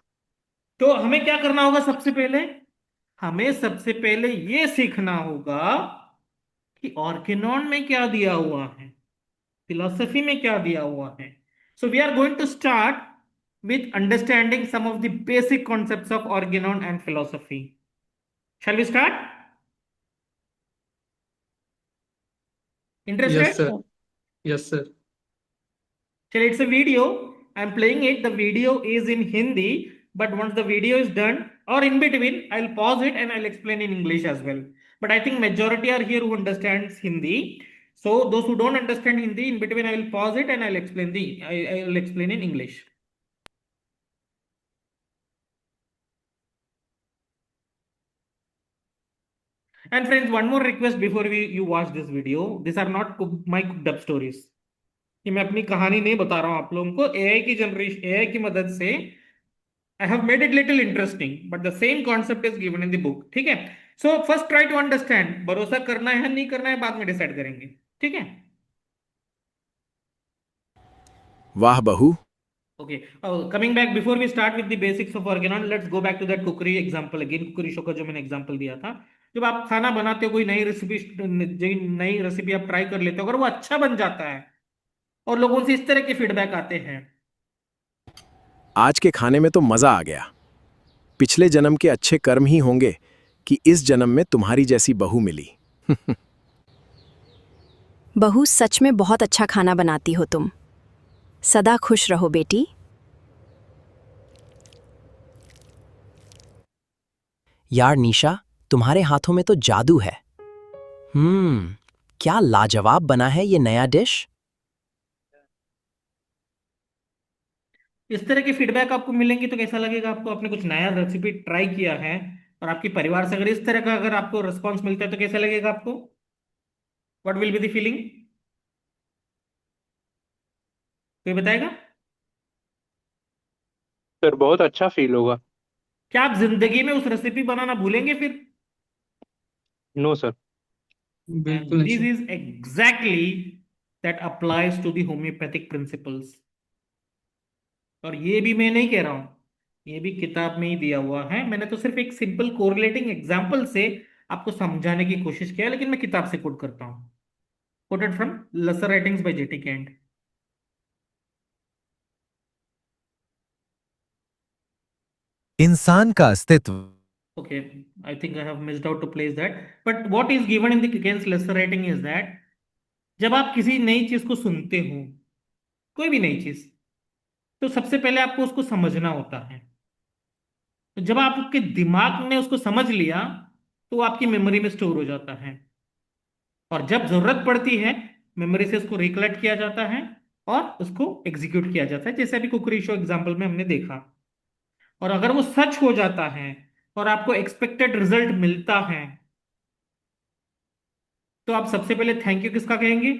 तो हमें क्या करना होगा? हमें सबसे पहले ये सीखना होगा कि ऑर्गेनॉन में क्या दिया हुआ है, फिलॉसफी में क्या दिया हुआ है. So we are going to start with understanding some of the basic concepts of Organon and philosophy. Shall we start? Interested? Yes, sir. Yes, sir. Chalo, it's a video. I'm playing it. The video is in Hindi, but once the video is done, or in between, I'll pause it and I'll explain in English as well. But I think majority are here who understands Hindi. So those who don't understand Hindi, in between I will pause it and I'll explain in English. And friends, one more request before you watch this video. These are not my cooked up stories. कि मैं अपनी कहानी नहीं बता रहा हूं आप लोगों को. AI की मदद से I have made it little interesting, but the same concept is given in the book. ठीक है? So first try to understand. भरोसा करना है नहीं करना है बाद में डिसाइड करेंगे. ठीक है? वाह बहू. Okay. Coming back, before we start with the basics of organon, let's go back to that cookery example again. Cookery show का जो मैंने एग्जांपल दिया था. जब आप खाना बनाते हो, कोई नई रेसिपी आप ट्राई कर लेते हो, अगर वो अच्छा बन जाता है और लोगों से इस तरह के फीडबैक आते हैं, आज के खाने में तो मजा आ गया. पिछले जन्म के अच्छे कर्म ही होंगे कि इस जन्म में तुम्हारी जैसी बहू मिली. बहू, सच में बहुत अच्छा खाना बनाती हो तुम. सदा खुश रहो बेटी. यार निशा, तुम्हारे हाथों में तो जादू है. क्या लाजवाब बना है ये नया डिश. इस तरह के फीडबैक आपको मिलेंगे तो कैसा लगेगा आपको? आपने कुछ नया रेसिपी ट्राई किया है और आपके परिवार से अगर इस तरह का अगर आपको रिस्पांस मिलता है तो कैसा लगेगा आपको? What will be the feeling? कोई बताएगा? सर बहुत अच्छा फील होगा. क्या आप जिंदगी में उस रेसिपी बनाना भूलेंगे फिर? No sir. बिल्कुल नहीं this sir. Is exactly that applies to the homeopathic principles. और ये भी मैं नहीं कह रहा हूं, ये भी किताब में ही दिया हुआ है. मैंने तो सिर्फ एक सिंपल कोरिलेटिंग एग्जांपल से आपको समझाने की कोशिश किया, लेकिन मैं किताब से कोट करता हूं. Quoted from lesser writings by J.T. Kent. इंसान का अस्तित्व. Okay, I think I have missed out to place that. But what is given in the Kent's lesser writing is that जब आप किसी नई चीज को सुनते हो, कोई भी नई चीज, तो सबसे पहले आपको उसको समझना होता है. तो जब आपके दिमाग ने उसको समझ लिया तो वो आपकी मेमोरी में स्टोर हो जाता है, और जब जरूरत पड़ती है मेमोरी से उसको रिकलेक्ट किया जाता है और उसको एग्जीक्यूट किया जाता है, जैसे अभी कुकरी शो एग्जाम्पल में हमने देखा. और अगर वो सच हो जाता है और आपको एक्सपेक्टेड रिजल्ट मिलता है, तो आप सबसे पहले थैंक यू किसका कहेंगे?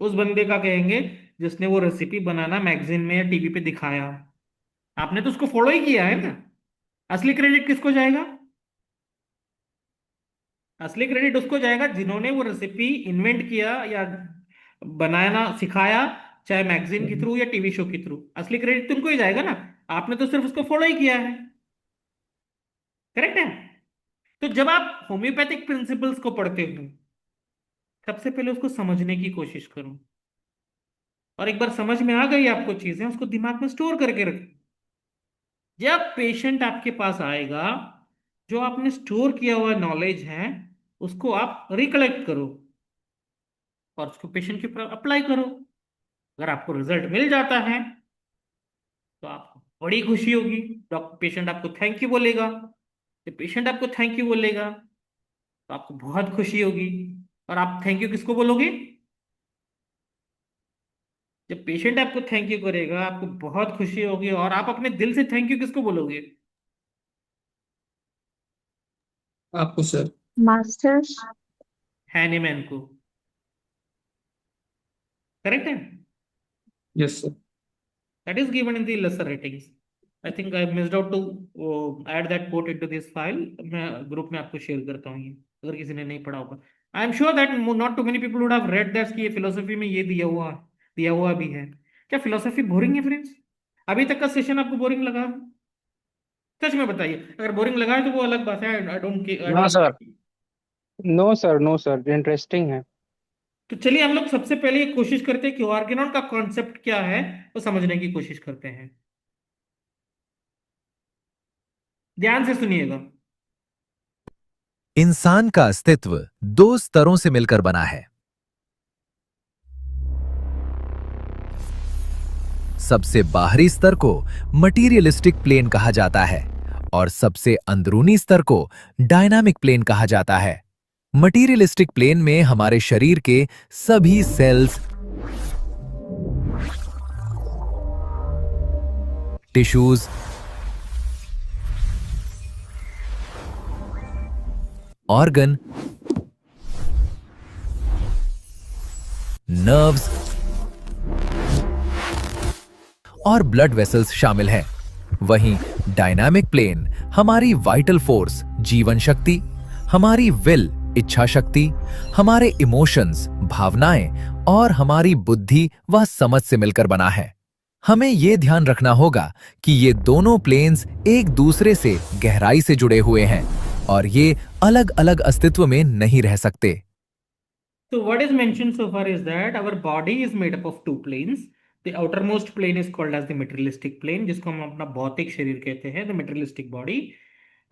उस बंदे का कहेंगे जिसने वो रेसिपी बनाना मैगजीन में या टीवी पे दिखाया। आपने तो उसको फॉलो ही किया है ना। असली क्रेडिट किसको जाएगा? असली क्रेडिट उसको जाएगा जिन्होंने वो रेसिपी इन्वेंट किया या बनाना सिखाया, चाहे मैगजीन के थ्रू या टीवी शो के थ्रू। असली क्रेडिट तुमको ही जाएगा ना, आपने तो सिर्फ उसको फॉलो ही किया है। करेक्ट है? तो जब आप होम्योपैथिक प्रिंसिपल्स को पढ़ते हो, सबसे पहले उसको समझने की कोशिश करो, और एक बार समझ में आ गई आपको चीजें, उसको दिमाग में स्टोर करके रखो। जब पेशेंट आपके पास आएगा, जो आपने स्टोर किया हुआ नॉलेज है उसको आप रिकलेक्ट करो और उसको पेशेंट के ऊपर अप्लाई करो। अगर आपको रिजल्ट मिल जाता है तो आपको बड़ी खुशी होगी। डॉक्टर पेशेंट आपको थैंक यू बोलेगा। जब पेशेंट आपको थैंक यू बोलेगा तो आपको बहुत खुशी होगी। और आप थैंक यू किसको बोलोगे? जब पेशेंट आपको थैंक यू करेगा आपको बहुत खुशी होगी, और आप अपने दिल से थैंक यू किसको बोलोगे? आपको सर। मास्टर। हैनीमैन को। करेक्ट है? Yes sir. That is given in the lesser ratings. I think I missed out to add that quote into this file. मैं ग्रुप में आपको शेयर करता हूँ ये, अगर किसी ने नहीं पढ़ा होगा। I am sure that not too many people would have read that कि ये फिलोसफी में ये दिया हुआ भी है। क्या फिलोसफी बोरिंग है फ्रेंड्स? अभी तक का सेशन आपको बोरिंग लगा? सच में बताइए, अगर बोरिंग लगा है तो वो अलग बात है। I don't know sir, no sir, no sir, interesting है। तो चलिए हम लोग सबसे पहले ये कोशिश करते हैं कि ऑर्गेनॉन का कॉन्सेप्ट क्या है वो समझने की कोशिश करते हैं। ध्यान से सुनिएगा। इंसान का अस्तित्व दो स्तरों से मिलकर बना है। सबसे बाहरी स्तर को मटीरियलिस्टिक प्लेन कहा जाता है और सबसे अंदरूनी स्तर को डायनामिक प्लेन कहा जाता है। मटीरियलिस्टिक प्लेन में हमारे शरीर के सभी सेल्स, टिश्यूज, ऑर्गन, नर्व्स और ब्लड वेसल्स शामिल हैं। वहीं डायनामिक प्लेन हमारी वाइटल फोर्स, जीवन शक्ति, हमारी विल, इच्छा शक्ति, हमारे इमोशंस, भावनाएं और हमारी बुद्धि व समझ से मिलकर बना है। हमें यह ध्यान रखना होगा कि ये दोनों प्लेन्स एक दूसरे से गहराई से जुड़े हुए हैं और ये अलग अलग अस्तित्व में नहीं रह सकते। So what is mentioned so far is that our body is made up of two planes. The outermost plane is called as the materialistic plane, जिसको हम अपना भौतिक शरीर कहते हैं, the materialistic body,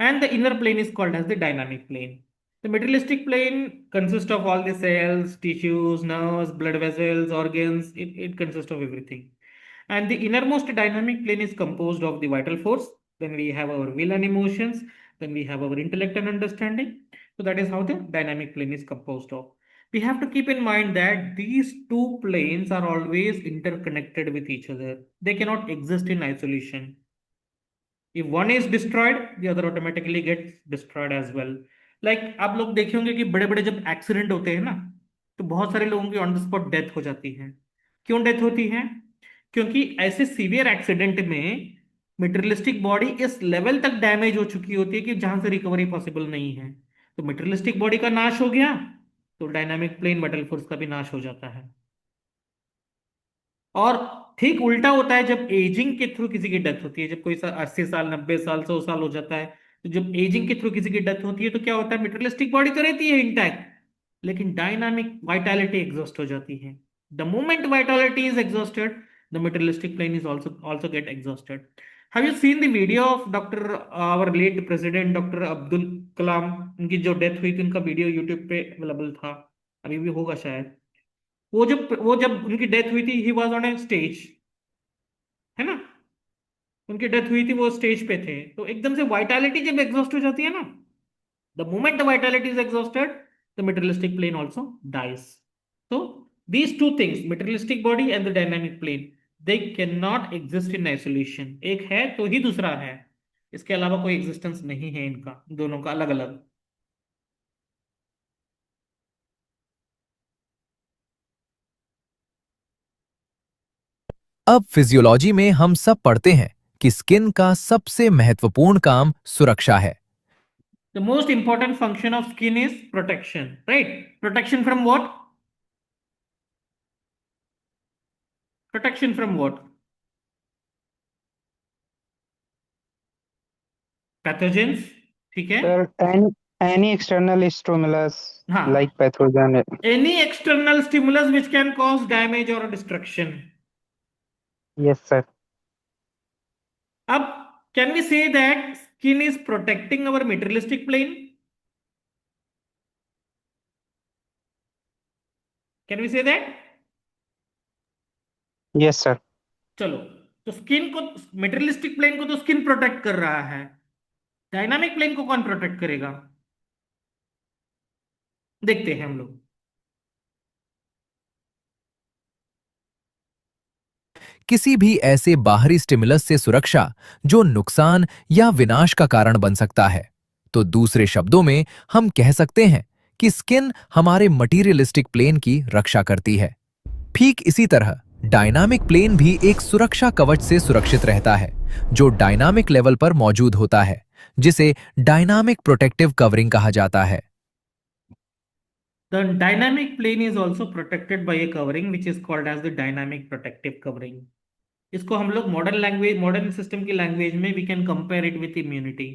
and the inner plane is called as the dynamic plane. The materialistic plane consists of all the cells, tissues, nerves, blood vessels, organs. It consists of everything. And the innermost dynamic plane is composed of the vital force. Then we have our will and emotions. Then we have our intellect and understanding. So that is how the dynamic plane is composed of. We have to keep in mind that these two planes are always interconnected with each other. They cannot exist in isolation. If one is destroyed, the other automatically gets destroyed as well. Like आप लोग देखे होंगे कि बड़े बड़े जब accident होते हैं ना, तो बहुत सारे लोगों की ऑन द स्पॉट डेथ हो जाती है। क्यों डेथ होती है? क्योंकि ऐसे सीवियर एक्सीडेंट में मटेरियलिस्टिक बॉडी इस लेवल तक डैमेज हो चुकी होती है कि जहां से रिकवरी पॉसिबल नहीं है। तो मटेरियलिस्टिक बॉडी का नाश हो गया तो डायनामिक प्लेन वाइटल फोर्स का भी नाश हो जाता है। और ठीक उल्टा होता है जब एजिंग के थ्रू किसी की डेथ होती है। जब कोई 80 साल, 90 साल, 100 साल हो जाता है, तो जब एजिंग के थ्रू किसी की डेथ होती है तो क्या होता है? मटेरियलिस्टिक बॉडी तो रहती है इंटैक्ट, लेकिन डायनामिक वाइटैलिटी एग्जॉस्ट हो जाती है। The moment vitality is exhausted, the materialistic plane is also get exhausted. Have you seen the video of Dr. our late president Dr. Abdul Kalam? उनकी जो डेथ हुई थी उनका वीडियो यूट्यूब पे अवेलेबल था, अभी भी होगा शायद। वो जब उनकी डेथ हुई थी, he was on a stage, है ना? उनकी डेथ हुई थी, वो स्टेज पे थे। तो एकदम से वाइटैलिटी जब एग्जॉस्ट हो जाती है ना, the moment the vitality is exhausted, the materialistic plane also dies. तो these two things, materialistic body and the dynamic plane, they cannot exist in isolation. एक है तो ही दूसरा है। इसके अलावा कोई एग्जिस्टेंस नहीं है इनका, दोनों का अलग अलग। अब फिजियोलॉजी में हम सब पढ़ते हैं कि स्किन का सबसे महत्वपूर्ण काम सुरक्षा है। The most important function of skin is protection, right? Protection from what? Protection from what? Pathogens, ठीक है? Sir, any external stimulus हाँ, like pathogen. any external stimulus which can cause damage or destruction. Yes, sir. अब can we say that skin is protecting our materialistic plane? Can we say that? Yes, sir. चलो, तो skin को, materialistic plane को तो skin protect कर रहा है, dynamic plane को कौन प्रोटेक्ट करेगा? देखते हैं हम लोग। किसी भी ऐसे बाहरी स्टिमुलस से सुरक्षा जो नुकसान या विनाश का कारण बन सकता है। तो दूसरे शब्दों में हम कह सकते हैं कि स्किन हमारे मटीरियलिस्टिक प्लेन की रक्षा करती है। ठीक इसी तरह डायनामिक प्लेन भी एक सुरक्षा कवच से सुरक्षित रहता है जो डायनामिक लेवल पर मौजूद होता है, जिसे डायनामिक प्रोटेक्टिव कवरिंग कहा जाता है। The dynamic plane is also protected by a covering which is called as the dynamic protective covering. इसको हम लोग मॉडर्न लैंग्वेज, मॉडर्न सिस्टम की लैंग्वेज में we can compare it with immunity.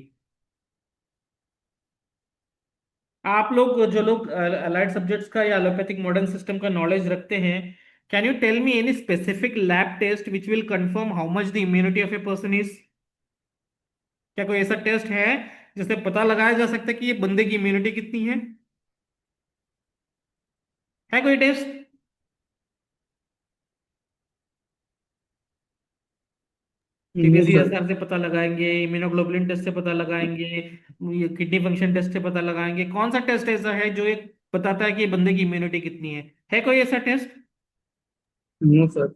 आप लोग जो लोग अलाइड सब्जेक्ट्स का या एलोपैथिक मॉडर्न सिस्टम का नॉलेज रखते हैं, can you tell me any specific lab test which will confirm how much the immunity of a person is? क्या कोई ऐसा टेस्ट है जिससे पता लगाया जा सकता है कि ये बंदे की इम्यूनिटी कितनी है कोई टेस्ट? टीबीसीएसआर से पता लगाएंगे, इम्यूनोग्लोबुलिन टेस्ट से पता लगाएंगे, ये किडनी फंक्शन टेस्ट से पता लगाएंगे। कौन सा टेस्ट ऐसा है जो एक बताता है कि बंदे की इम्यूनिटी कितनी है कोई ऐसा test? No sir.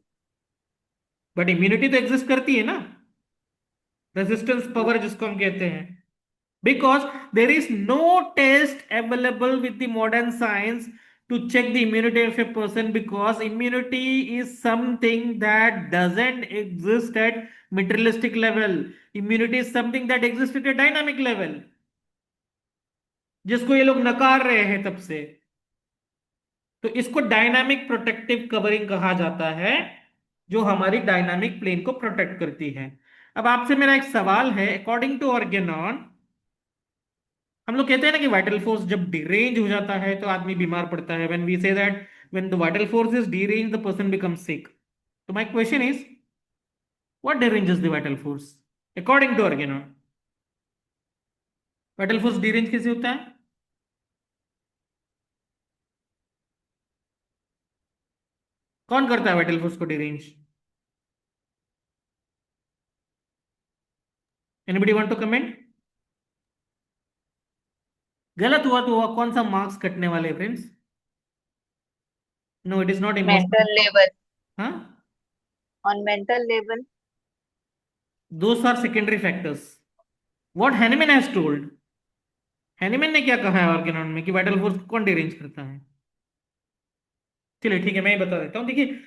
But immunity तो एग्जिस्ट करती है ना, रेजिस्टेंस पावर जिसको हम कहते हैं, because there is no test available with the modern science to check the immunity of a person, because immunity is something that doesn't exist at materialistic level. Immunity is something that exists at a dynamic level, जिसको ये लोग नकार रहे हैं तब से। तो इसको डायनामिक प्रोटेक्टिव कवरिंग कहा जाता है, जो हमारी डायनामिक प्लेन को प्रोटेक्ट करती है। अब आपसे मेरा एक सवाल है, अकॉर्डिंग टू ऑर्गेनॉन, हम लोग कहते हैं ना कि वाइटल फोर्स जब डिरेंज हो जाता है तो आदमी बीमार पड़ता है। When we say that when the vital force is derange the person becomes sick. तो my question is, what deranges the vital force according to Organon? Vital force derange कैसे होता है? कौन करता है वाइटल फोर्स को derange? Anybody want to comment? गलत हुआ तो हुआ, कौन सा मार्क्स कटने वाले friends? No, it is not mental level. हाँ, On mental level. those are secondary factors. What Hahnemann has told, Hahnemann ने क्या कहा है ऑर्गेनॉन में कि वाइटल फोर्स को कौन डिरेंज करता है? चलिए ठीक है, मैं ही बता देता हूँ। देखिए,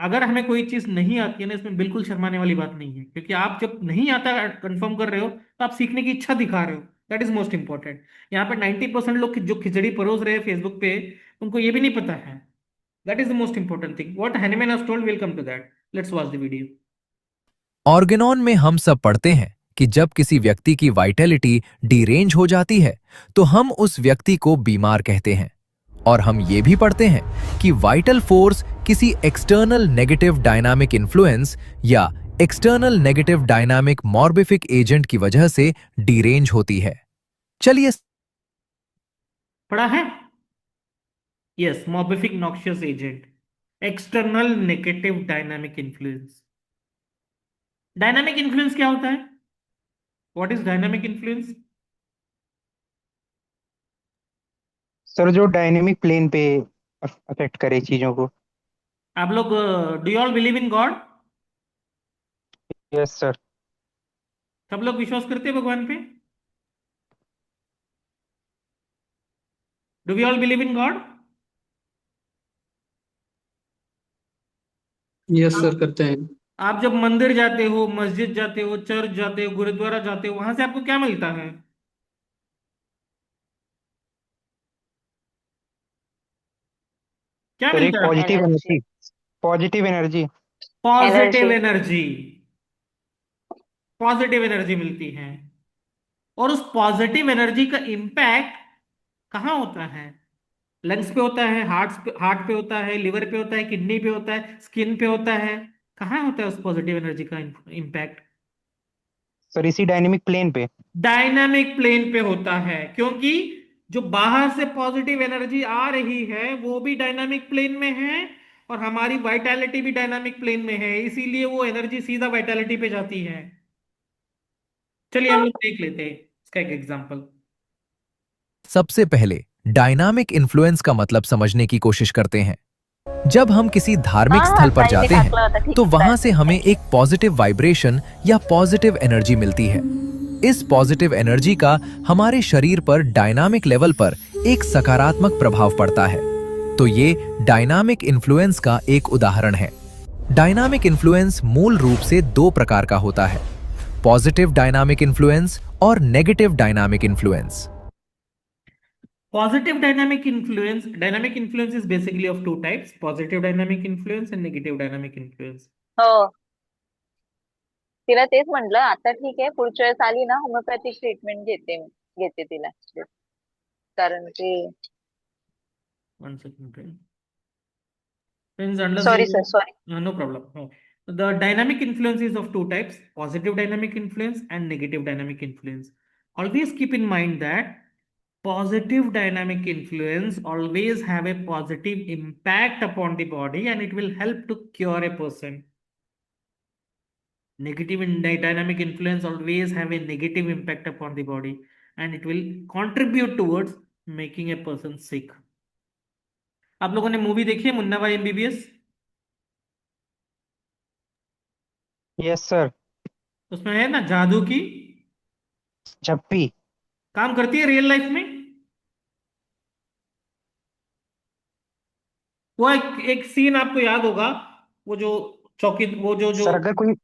अगर हमें कोई चीज नहीं आती है ना, इसमें बिल्कुल शर्माने वाली बात नहीं है, क्योंकि आप जब नहीं आता कंफर्म कर रहे हो तो आप सीखने की इच्छा दिखा रहे हो। That is most important. यहाँ पे 90% लोग जो खिचड़ी परोस रहे हैं फेसबुक पे, उनको ये भी नहीं पता है। That is the most important thing. What Hahnemann has told, will come to that. Let's watch the video. Organon में हम सब पढ़ते हैं कि जब किसी व्यक्ति की वाइटैलिटी डीरेंज हो जाती है तो हम उस व्यक्ति को बीमार कहते हैं। और हम ये भी पढ़ते हैं कि वाइटल फोर्स किसी एक्सटर्नल नेगेटिव डायनामिक इन्फ्लुएंस या external negative dynamic morbific agent की वजह से डीरेंज होती है। चलिए, पढ़ा है? Yes, morbific noxious agent, external negative dynamic influence. Dynamic influence क्या होता है? What is dynamic influence? Sir, जो डायनेमिक प्लेन पे अफेक्ट करे चीजों को। आप लोग, do you all believe in God? Yes sir. सब लोग विश्वास करते हैं भगवान पे? Do we all believe in God? Yes sir, करते हैं। आप जब मंदिर जाते हो, मस्जिद जाते हो, चर्च जाते हो, गुरुद्वारा जाते हो, वहां से आपको क्या मिलता है? क्या सर एक मिलता है? Positive energy. Energy, positive energy. Positive energy. Energy. Positive energy मिलती है। और उस पॉजिटिव एनर्जी का इम्पैक्ट कहाँ होता है? लंग्स पे होता है, हार्ट पे होता है, लिवर पे होता है, किडनी पे होता है, स्किन पे होता है। कहाँ होता है उस पॉजिटिव एनर्जी का इम्पैक्ट? सर इसी डायनेमिक प्लेन पे। डायनामिक प्लेन पे होता है, क्योंकि जो बाहर से पॉजिटिव एनर्जी आ रही है वो भी डायनामिक प्लेन में है, और हमारी वाइटैलिटी भी डायनामिक प्लेन में है, इसीलिए वो एनर्जी सीधा वाइटैलिटी पे जाती है। चलिए हम लोग देख लेते हैं इसका एक एग्जांपल। सबसे पहले डायनामिक इन्फ्लुएंस का मतलब समझने की कोशिश करते हैं। जब हम किसी धार्मिक स्थल पर जाते हैं तो वहां से हमें एक पॉजिटिव वाइब्रेशन या पॉजिटिव एनर्जी मिलती है। इस पॉजिटिव एनर्जी का हमारे शरीर पर डायनामिक लेवल पर एक सकारात्मक प्रभाव पड़ता है। तो ये डायनामिक इन्फ्लुएंस का एक उदाहरण है। डायनामिक इन्फ्लुएंस मूल रूप से दो प्रकार का होता है, पॉजिटिव डायनामिक इन्फ्लुएंस और negative dynamic influence. Positive dynamic influence is basically of two types: positive dynamic influence and negative dynamic influence. हो, तिला तेच म्हटलं, आता ठीक आहे, पुढच्या वेळेस आली ना होमिओपॅथिक ट्रीटमेंट घेते तिला, कारण की One second, okay. Friends, under sorry sir, sorry. no problem. No. The dynamic influence is of two types: positive dynamic influence and negative dynamic influence. Always keep in mind that positive dynamic influence always have a positive impact upon the body, and it will help to cure a person. Negative dynamic influence always have a negative impact upon the body, and it will contribute towards making a person sick. आप लोगों ने movie देखी है मुन्ना भाई MBBS? Yes sir. उसमें है ना जादू की झप्पी। काम करती है रियल लाइफ में? वो एक सीन आपको याद होगा, वो जो चौकी वो जो जो सर अगर कोई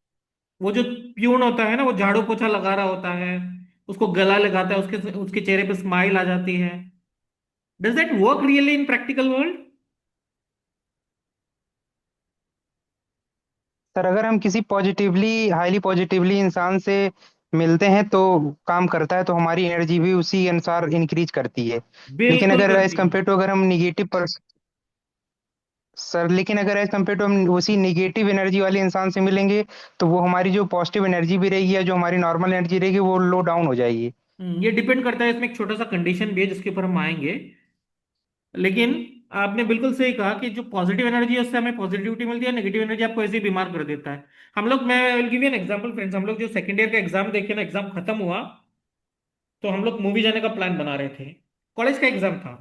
वो जो प्यून होता है ना, वो झाड़ू पोछा लगा रहा होता है, उसको गला लगाता है, उसके उसके चेहरे पे स्माइल आ जाती है। Does that work really in practical world? Sir अगर हम किसी पॉजिटिवली हाईली पॉजिटिवली इंसान से मिलते हैं तो काम करता है, तो हमारी एनर्जी भी उसी अनुसार इंक्रीज करती है। लेकिन बिल्कुल अगर एज करती है। कम्पेयर टू अगर हम निगेटिव पर सर लेकिन अगर एज कम्पेयर टू हम उसी निगेटिव एनर्जी वाले इंसान से मिलेंगे तो वो हमारी जो पॉजिटिव एनर्जी भी रहेगी या जो हमारी नॉर्मल एनर्जी रहेगी वो लो डाउन हो जाएगी। ये डिपेंड करता है, इसमें एक छोटा सा कंडीशन भी है जिसके ऊपर हम आएंगे। लेकिन आपने बिल्कुल सही कहा कि जो पॉजिटिव एनर्जी है उससे हमें पॉजिटिविटी मिलती है, नेगेटिव एनर्जी आपको ऐसे ही बीमार कर देता है। हम लोग, मैं will give you an example friends. हम लोग जो सेकेंड ईयर का एग्जाम देखे ना, एग्जाम खत्म हुआ तो हम लोग मूवी जाने का प्लान बना रहे थे। कॉलेज का एग्जाम था,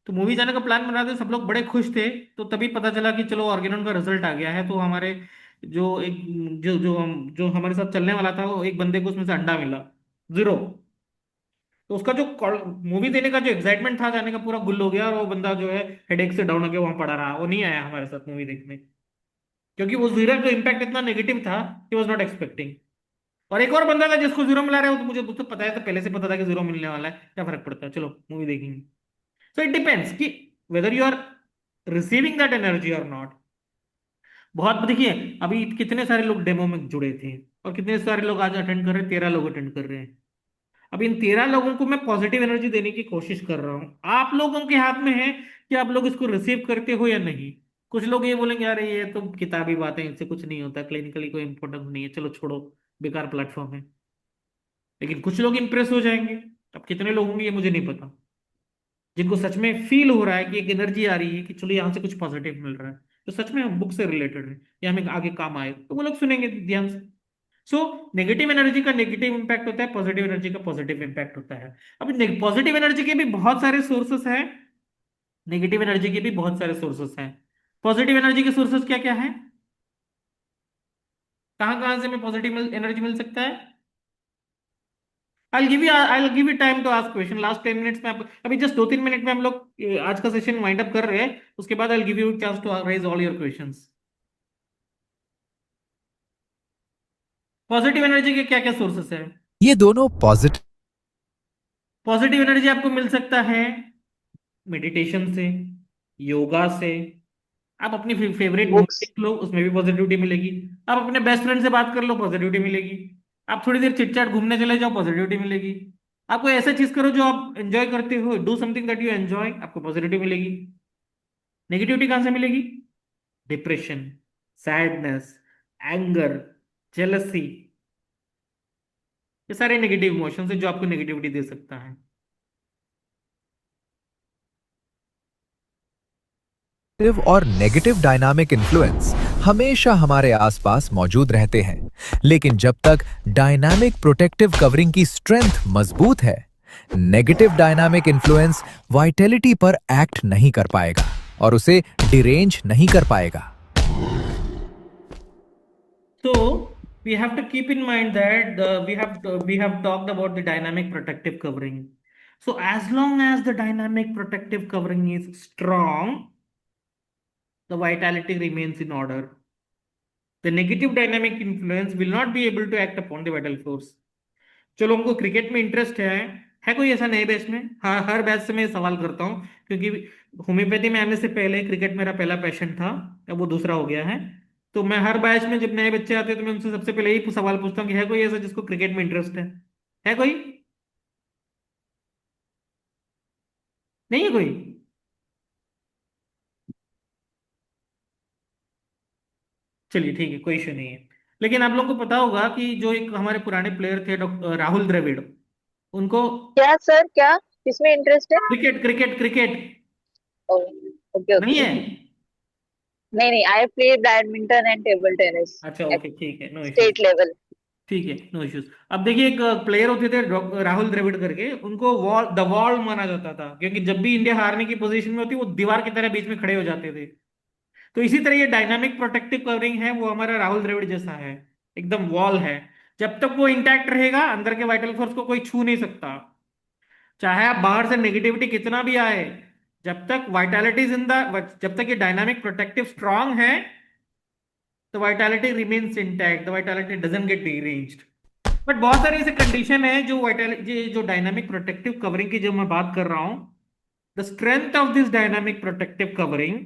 तो मूवी जाने का प्लान बना रहे थे, सब लोग बड़े खुश थे। तो तभी पता चला कि चलो ऑर्गेनॉन का रिजल्ट आ गया है। तो हमारे जो एक जो हमारे साथ चलने वाला था, वो एक बंदे को उसमें से अंडा मिला, 0। तो उसका जो मूवी देने का जो एक्साइटमेंट था जाने का, पूरा गुल हो गया, और वो बंदा जो है हेडेक से डाउन हो गया, वहां पड़ा रहा, वो नहीं आया हमारे साथ मूवी देखने, क्योंकि वो 0 का इम्पैक्ट इतना नेगेटिव था, ही वॉज नॉट एक्सपेक्टिंग। और एक और बंदा था जिसको 0 मिला रहा है, वो तो मुझे तो पता है, तो पहले से पता था कि 0 मिलने वाला है, क्या फर्क पड़ता है, चलो मूवी देखेंगे। सो इट डिपेंड्स कि whether you are receiving that energy और नॉट। बहुत देखिए, अभी कितने सारे लोग डेमो में जुड़े थे, और कितने सारे लोग आज अटेंड कर रहे हैं, 13 लोग अटेंड कर रहे हैं। अब इन 13 लोगों को मैं पॉजिटिव एनर्जी देने की कोशिश कर रहा हूं। आप लोगों के हाथ में है कि आप लोग इसको रिसीव करते हो या नहीं। कुछ लोग ये बोलेंगे अरे ये तो किताबी बातें, इनसे कुछ नहीं होता, क्लिनिकली कोई इंपॉर्टेंट नहीं है, चलो छोड़ो, बेकार प्लेटफॉर्म है। लेकिन कुछ लोग इंप्रेस हो जाएंगे। अब कितने लोग होंगे ये मुझे नहीं पता, जिनको सच में फील हो रहा है कि एक एनर्जी आ रही है कि चलो यहाँ से कुछ पॉजिटिव मिल रहा है, तो सच में बुक से रिलेटेड है या हमें आगे काम आए, तो वो लोग सुनेंगे ध्यान से। सो नेगेटिव एनर्जी का नेगेटिव इंपैक्ट होता है, पॉजिटिव एनर्जी का पॉजिटिव इंपैक्ट होता है। अब पॉजिटिव एनर्जी के भी बहुत सारे सोर्सेस हैं, नेगेटिव एनर्जी के भी बहुत सारे सोर्सेस हैं। पॉजिटिव एनर्जी के सोर्सेस क्या क्या है? कहां कहां से हमें पॉजिटिव एनर्जी मिल सकता है? I'll give you time to ask question. Last 10 minutes में आप अभी जस्ट 2-3 मिनट में हम लोग आज का सेशन वाइंड अप कर रहे हैं. उसके बाद I'll give you chance to raise all your questions. Positive energy के क्या क्या सोर्सेस है? ये दोनों पॉजिटिव पॉजिटिव एनर्जी आपको मिल सकता है मेडिटेशन से, योगा से. आप अपनी फेवरेट मूवी बुक्स देख लो, उसमें भी पॉजिटिविटी मिलेगी. आप अपने बेस्ट फ्रेंड से बात कर लो, पॉजिटिविटी मिलेगी. आप थोड़ी देर चिटचाट घूमने चले जाओ, पॉजिटिविटी मिलेगी. आप कोई ऐसा चीज करो जो आप एंजॉय करते हो, do something that you enjoy, आपको पॉजिटिविटी मिलेगी. नेगेटिविटी कहां से मिलेगी? डिप्रेशन, सैडनेस, एंगर, जेलसी, ये सारे नेगेटिव इमोशंस है जो आपको नेगेटिविटी दे सकता है. और नेगेटिव डायनामिक इन्फ्लुएंस हमेशा हमारे आसपास मौजूद रहते हैं, लेकिन जब तक डायनामिक प्रोटेक्टिव कवरिंग की स्ट्रेंथ मजबूत है, नेगेटिव डायनामिक इन्फ्लुएंस वाइटैलिटी पर एक्ट नहीं कर पाएगा और उसे डिरेंज नहीं कर पाएगा. So we have to keep in mind that we have talked about the dynamic protective covering. So as long as the dynamic protective covering is strong, the vitality remains in order. The negative dynamic influence will not be able to act upon the vital force. चलो हमको cricket में interest है कोई ऐसा नए batch में? हाँ, हर batch से मैं सवाल करता हूँ क्योंकि होम्योपैथी में आने से पहले क्रिकेट मेरा पहला पैशन था, अब वो दूसरा हो गया है. तो मैं हर बैच में जब नए बच्चे आते हैं तो मैं उनसे सबसे पहले यही सवाल पूछता हूँ कि है कोई ऐसा जिसको क्रिकेट में इंटरेस्ट है कोई? नहीं है कोई? चलिए ठीक है, कोई इशू नहीं है. लेकिन आप लोगों को पता होगा कि जो एक हमारे पुराने प्लेयर थे डॉक्टर राहुल द्रविड़, उनको क्या सर, क्या किसमें इंटरेस्ट है? क्रिकेट क्रिकेट क्रिकेट ओके नहीं ओके. है? नहीं, I play badminton and table tennis अच्छा एट ओके, ठीक है, नो इश्यूज. State level. ठीक है, नो इश्यूज. अब देखिए, एक प्लेयर होते थे राहुल द्रविड़ करके, उनको द वॉल माना जाता था क्योंकि जब भी इंडिया हारने की पोजीशन में होती वो दीवार की तरह बीच में खड़े हो जाते थे. तो इसी तरह ये डायनामिक प्रोटेक्टिव कवरिंग है, वो हमारा राहुल द्रविड़ जैसा है, एकदम वॉल है. जब तक वो इंटैक्ट रहेगा, अंदर के वाइटल फोर्स को कोई छू नहीं सकता. चाहे आप बाहर से नेगेटिविटी कितना भी आए, जब तक वाइटैलिटी जब तक ये डायनामिक प्रोटेक्टिव स्ट्रांग है, the vitality remains intact, the vitality doesn't get deranged. But बहुत सारी ऐसे कंडीशन है जो वाइटैलिटी, जो डायनामिक प्रोटेक्टिव कवरिंग की जो मैं बात कर रहा हूं, the strength of this dynamic protective covering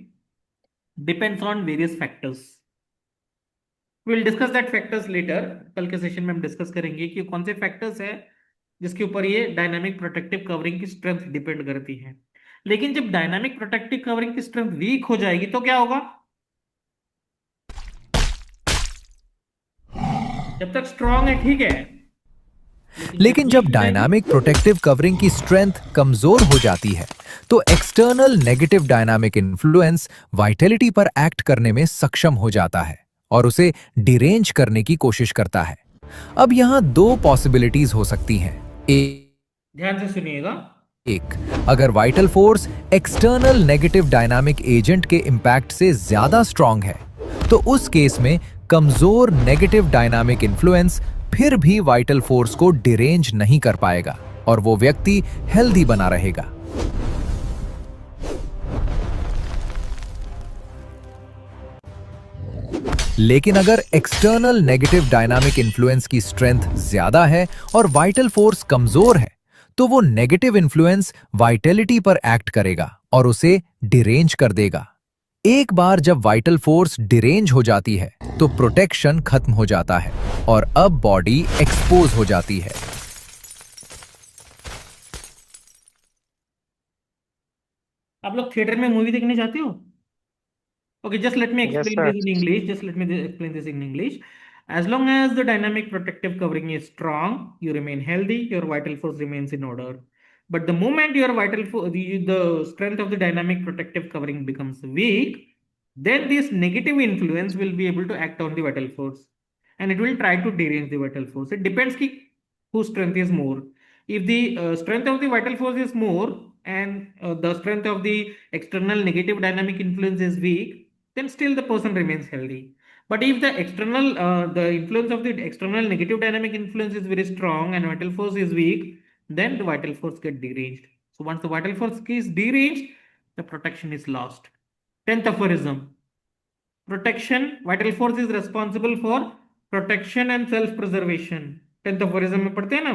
depends on various factors. Will discuss that factors later. कल के सेशन में हम डिस्कस करेंगे कि कौन से फैक्टर्स है जिसके ऊपर ये डायनामिक प्रोटेक्टिव कवरिंग की स्ट्रेंथ डिपेंड करती है. लेकिन जब डायनामिक प्रोटेक्टिव कवरिंग की स्ट्रेंथ वीक हो जाएगी तो क्या होगा? जब तक स्ट्रांग है ठीक है, लेकिन जब डायनामिक प्रोटेक्टिव कवरिंग की स्ट्रेंथ कमजोर हो जाती है, तो external negative dynamic influence vitality पर एक्ट करने में सक्षम हो जाता है और उसे डिरेंज करने की कोशिश करता है. अब यहां दो पॉसिबिलिटीज हो सकती हैं. ध्यान से सुनिएगा. एक, अगर vital force external negative dynamic agent के इंपैक्ट से ज्यादा स्ट्रांग है, तो उस केस में कमजोर नेगेटिव डायनामिक इन्फ्लुएंस फिर भी वाइटल फोर्स को डिरेंज नहीं कर पाएगा और वो व्यक्ति हेल्दी बना रहेगा. लेकिन अगर एक्सटर्नल नेगेटिव डायनामिक इन्फ्लुएंस की स्ट्रेंथ ज्यादा है और वाइटल फोर्स कमजोर है, तो वो नेगेटिव इन्फ्लुएंस वाइटैलिटी पर एक्ट करेगा और उसे डिरेंज कर देगा. एक बार जब वाइटल फोर्स डिरेंज हो जाती है तो प्रोटेक्शन खत्म हो जाता है और अब बॉडी एक्सपोज हो जाती है. आप लोग थिएटर में मूवी देखने जाते हो? Okay, just let me Yes, explain sir. this in English. Just let me explain this in English. As long as the dynamic protective covering is strong, you remain healthy, your vital force remains in order. But the moment your vital force, the strength of the dynamic protective covering becomes weak, then this negative influence will be able to act on the vital force and it will try to derange the vital force. It depends ki whose strength is more. If the strength of the vital force is more and the strength of the external negative dynamic influence is weak, then still the person remains healthy. But if the influence of the external negative dynamic influence is very strong and vital force is weak, then the vital force get deranged. So once the vital force is deranged, the protection is lost. 10th aphorism. Protection, vital force is responsible for protection and self preservation. 10th aphorism में पढ़ते हैं ना,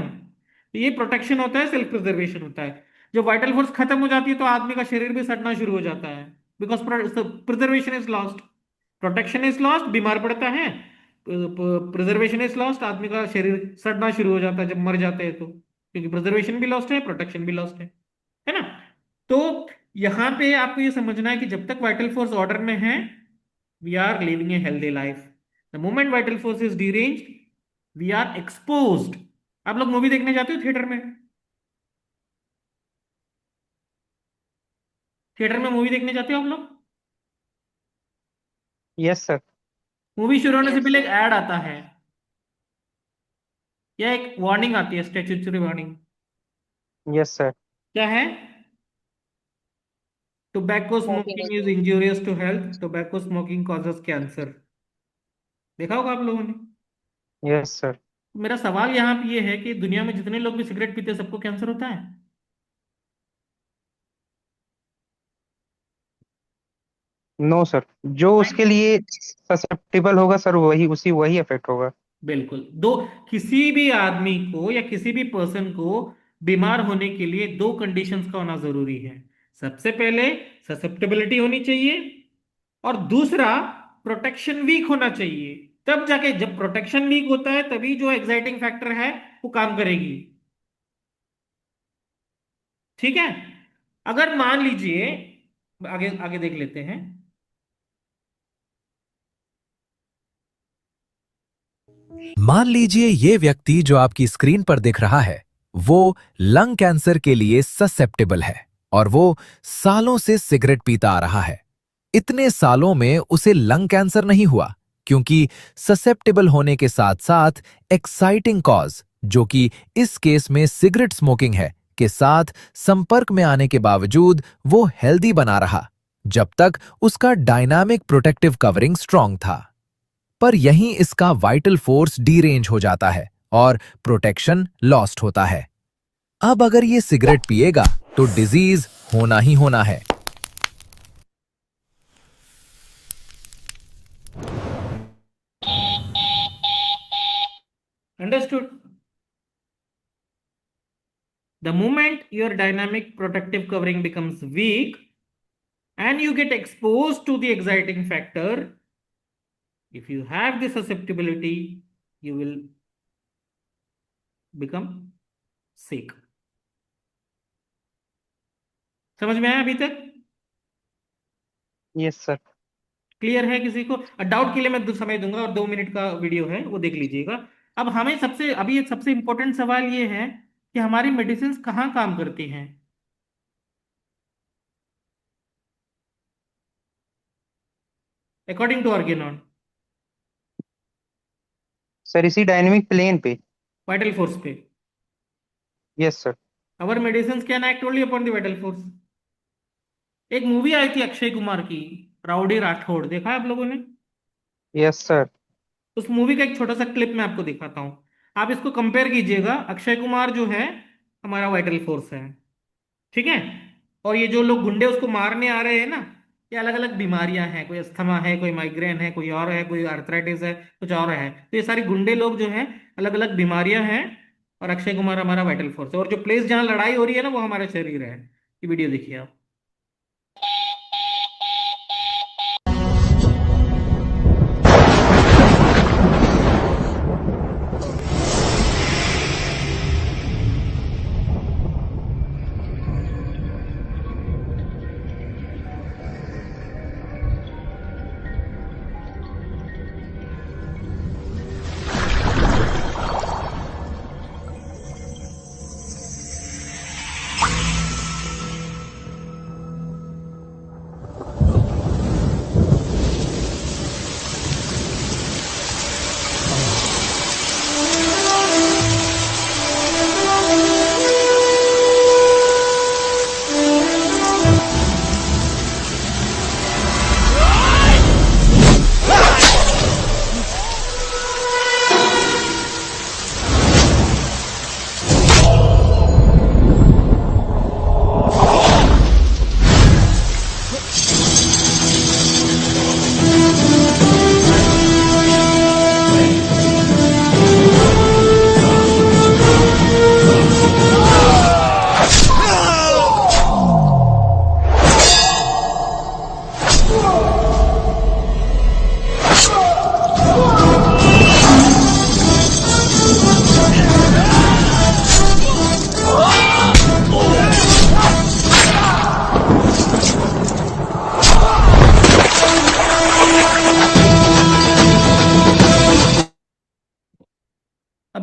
ये protection होता है, self preservation होता है. जब वाइटल फोर्स खत्म हो जाती है तो आदमी का शरीर भी सड़ना शुरू हो जाता है, because preservation is lost. Protection is lost, बीमार पड़ता है. प्रिजर्वेशन इज लॉस्ट, आदमी का शरीर सड़ना शुरू हो जाता है जब मर जाते हैं तो, क्योंकि प्रिजर्वेशन भी लॉस्ट है, प्रोटेक्शन भी लॉस्ट है ना. तो यहां पे आपको ये समझना है कि जब तक वाइटल फोर्स ऑर्डर में है, we are living a healthy life. The moment vital force is deranged, we are exposed. आप लोग मूवी देखने जाते हो थिएटर में? थिएटर में मूवी देखने जाते हो आप लोग? Yes sir. मूवी शुरू होने से Yes, पहले sir. एक ऐड आता है या एक वार्निंग आती है, स्टैट्यूटरी वार्निंग. Yes sir. क्या है? Tobacco Smoking smoking is is injurious to health, tobacco smoking causes cancer. देखा होगा आप लोगों ने. Yes sir. मेरा सवाल यहाँ पे ये है कि दुनिया में जितने लोग भी सिगरेट पीते हैं सबको कैंसर होता है? नो सर, जो उसके लिए ससेप्टेबल होगा सर वही अफेक्ट होगा. बिल्कुल. किसी भी आदमी को या किसी भी पर्सन को बीमार होने के लिए दो कंडीशंस का होना जरूरी है. सबसे पहले ससेप्टेबिलिटी होनी चाहिए और दूसरा प्रोटेक्शन वीक होना चाहिए. तब जाके, जब प्रोटेक्शन वीक होता है तभी जो एक्साइटिंग फैक्टर है वो काम करेगी. ठीक है. अगर मान लीजिए, आगे आगे देख लेते हैं. मान लीजिए ये व्यक्ति जो आपकी स्क्रीन पर दिख रहा है वो लंग कैंसर के लिए ससेप्टेबल है और वो सालों से सिगरेट पीता आ रहा है. इतने सालों में उसे लंग कैंसर नहीं हुआ क्योंकि ससेप्टेबल होने के साथ साथ एक्साइटिंग कॉज, जो कि इस केस में सिगरेट स्मोकिंग है, के साथ संपर्क में आने के बावजूद वो हेल्दी बना रहा जब तक उसका डायनामिक प्रोटेक्टिव कवरिंग स्ट्रांग था. पर यहीं इसका वाइटल फोर्स डीरेंज हो जाता है और प्रोटेक्शन लॉस्ट होता है. अब अगर ये सिगरेट पिएगा तो डिजीज होना ही होना है. Understood? The moment your dynamic protective covering becomes weak and you get exposed to the exciting factor, if you have the susceptibility, you will become sick. समझ में आया अभी तक? Yes sir. क्लियर है किसी को? डाउट के लिए मैं समय दूंगा और 2 मिनट का वीडियो है वो देख लीजिएगा. अब हमें सबसे इंपॉर्टेंट सवाल ये है कि हमारी मेडिसिन कहाँ काम करती हैं. अकॉर्डिंग टू ऑर्गेनॉन, सर इसी डायनेमिक प्लेन पे. वाइटल फोर्स पे. Yes sir. Our medicine can act only upon the vital force. एक मूवी आई थी अक्षय कुमार की, राउडी राठौड़, देखा है आप लोगों ने? Yes sir. उस मूवी का एक छोटा सा क्लिप मैं आपको दिखाता हूं. आप इसको कंपेयर कीजिएगा. अक्षय कुमार जो है हमारा वाइटल फोर्स है, ठीक है, और ये जो लोग गुंडे उसको मारने आ रहे हैं ना, ये अलग अलग बीमारियां हैं. कोई अस्थमा है, कोई माइग्रेन है, कोई और है, कोई आर्थराइटिस है, कुछ और है. तो ये सारे गुंडे लोग जो हैं अलग अलग बीमारियां हैं और अक्षय कुमार हमारा वाइटल फोर्स है. और जो प्लेस जहां लड़ाई हो रही है ना वो हमारा शरीर है. ये वीडियो देखिए आप.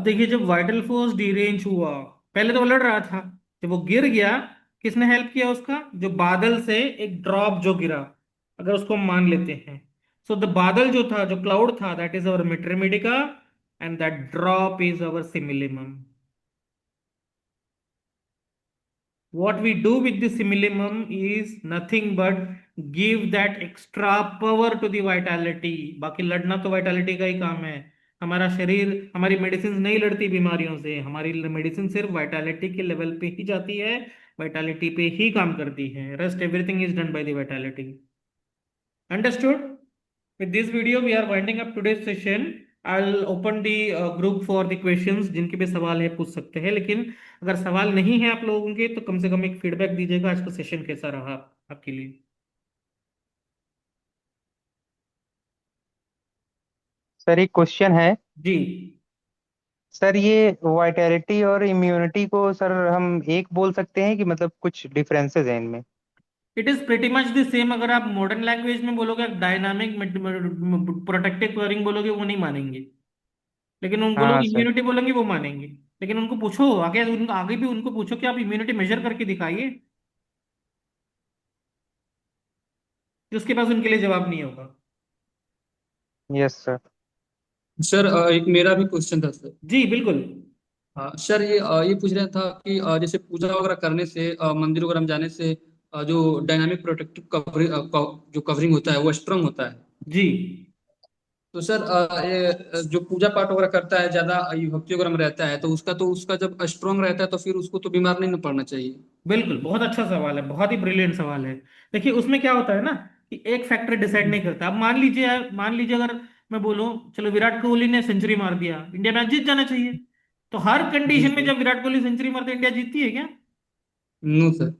अब देखिए, जब वाइटल फोर्स डीरेंज हुआ, पहले तो वो लड़ रहा था, जब वो गिर गया, किसने हेल्प किया उसका? जो बादल से एक ड्रॉप जो गिरा, अगर उसको हम मान लेते हैं, सो द बादल जो था, जो क्लाउड था, that is our materia medica, and that drop is our similimum. What we do with the simillimum is nothing but give that extra power to the vitality. बाकी लड़ना तो vitality का ही काम है. हमारा शरीर, हमारी मेडिसिन नहीं लड़ती बीमारियों से, हमारी मेडिसिन सिर्फ vitality के लेवल पे ही जाती है, vitality पे ही काम करती है. Rest everything is done by the vitality. Understood? With this video, we are winding up today's session. I'll open the group for the questions. जिनके भी सवाल है पूछ सकते हैं, लेकिन अगर सवाल नहीं है आप लोगों के तो कम से कम एक फीडबैक दीजिएगा आज का सेशन कैसा रहा आपके लिए. सर एक क्वेश्चन है. जी. सर ये वाइटैलिटी और इम्यूनिटी को सर हम एक बोल सकते हैं कि मतलब कुछ डिफरेंसेस हैं इनमें? It is pretty much the same. अगर आप मॉडर्न लैंग्वेज में बोलोगे, डायनामिक प्रोटेक्टिव कवरिंग बोलोगे, वो नहीं मानेंगे. लेकिन उन बोलोगे हाँ सर. इम्यूनिटी बोलेंगे, वो मानेंगे. लेकिन उनको पूछो आगे, आगे भी उनको पूछो कि आप इम्यूनिटी मेजर करके दिखाइए, तो उसके पास उनके लिए जवाब नहीं होगा. Yes sir. सर एक मेरा भी क्वेश्चन था सर. जी बिल्कुल. हाँ सर, ये पूछ रहा था कि जैसे पूजा वगैरह करने से, मंदिर वगैरह में जाने से, जो डायनामिक प्रोटेक्टिव कवरिंग, जो कवरिंग होता है वो स्ट्रांग होता है. जी तो सर ये जो पूजा पाठ वगैरह करता है, ज्यादा भक्ति वगैरह में रहता है, तो उसका जब स्ट्रांग रहता है तो फिर उसको तो बीमार नहीं ना पड़ना चाहिए. बिल्कुल, बहुत अच्छा सवाल है, बहुत ही ब्रिलियंट सवाल है. देखिए, उसमें क्या होता है ना कि एक फैक्टर डिसाइड नहीं करता. अब मान लीजिए अगर मैं बोलूं, चलो विराट कोहली ने सेंचुरी मार दिया, इंडिया मैच जीत जाना चाहिए. तो हर जी कंडीशन में जी. जब विराट कोहली सेंचुरी मारते इंडिया जीतती है क्या? No sir.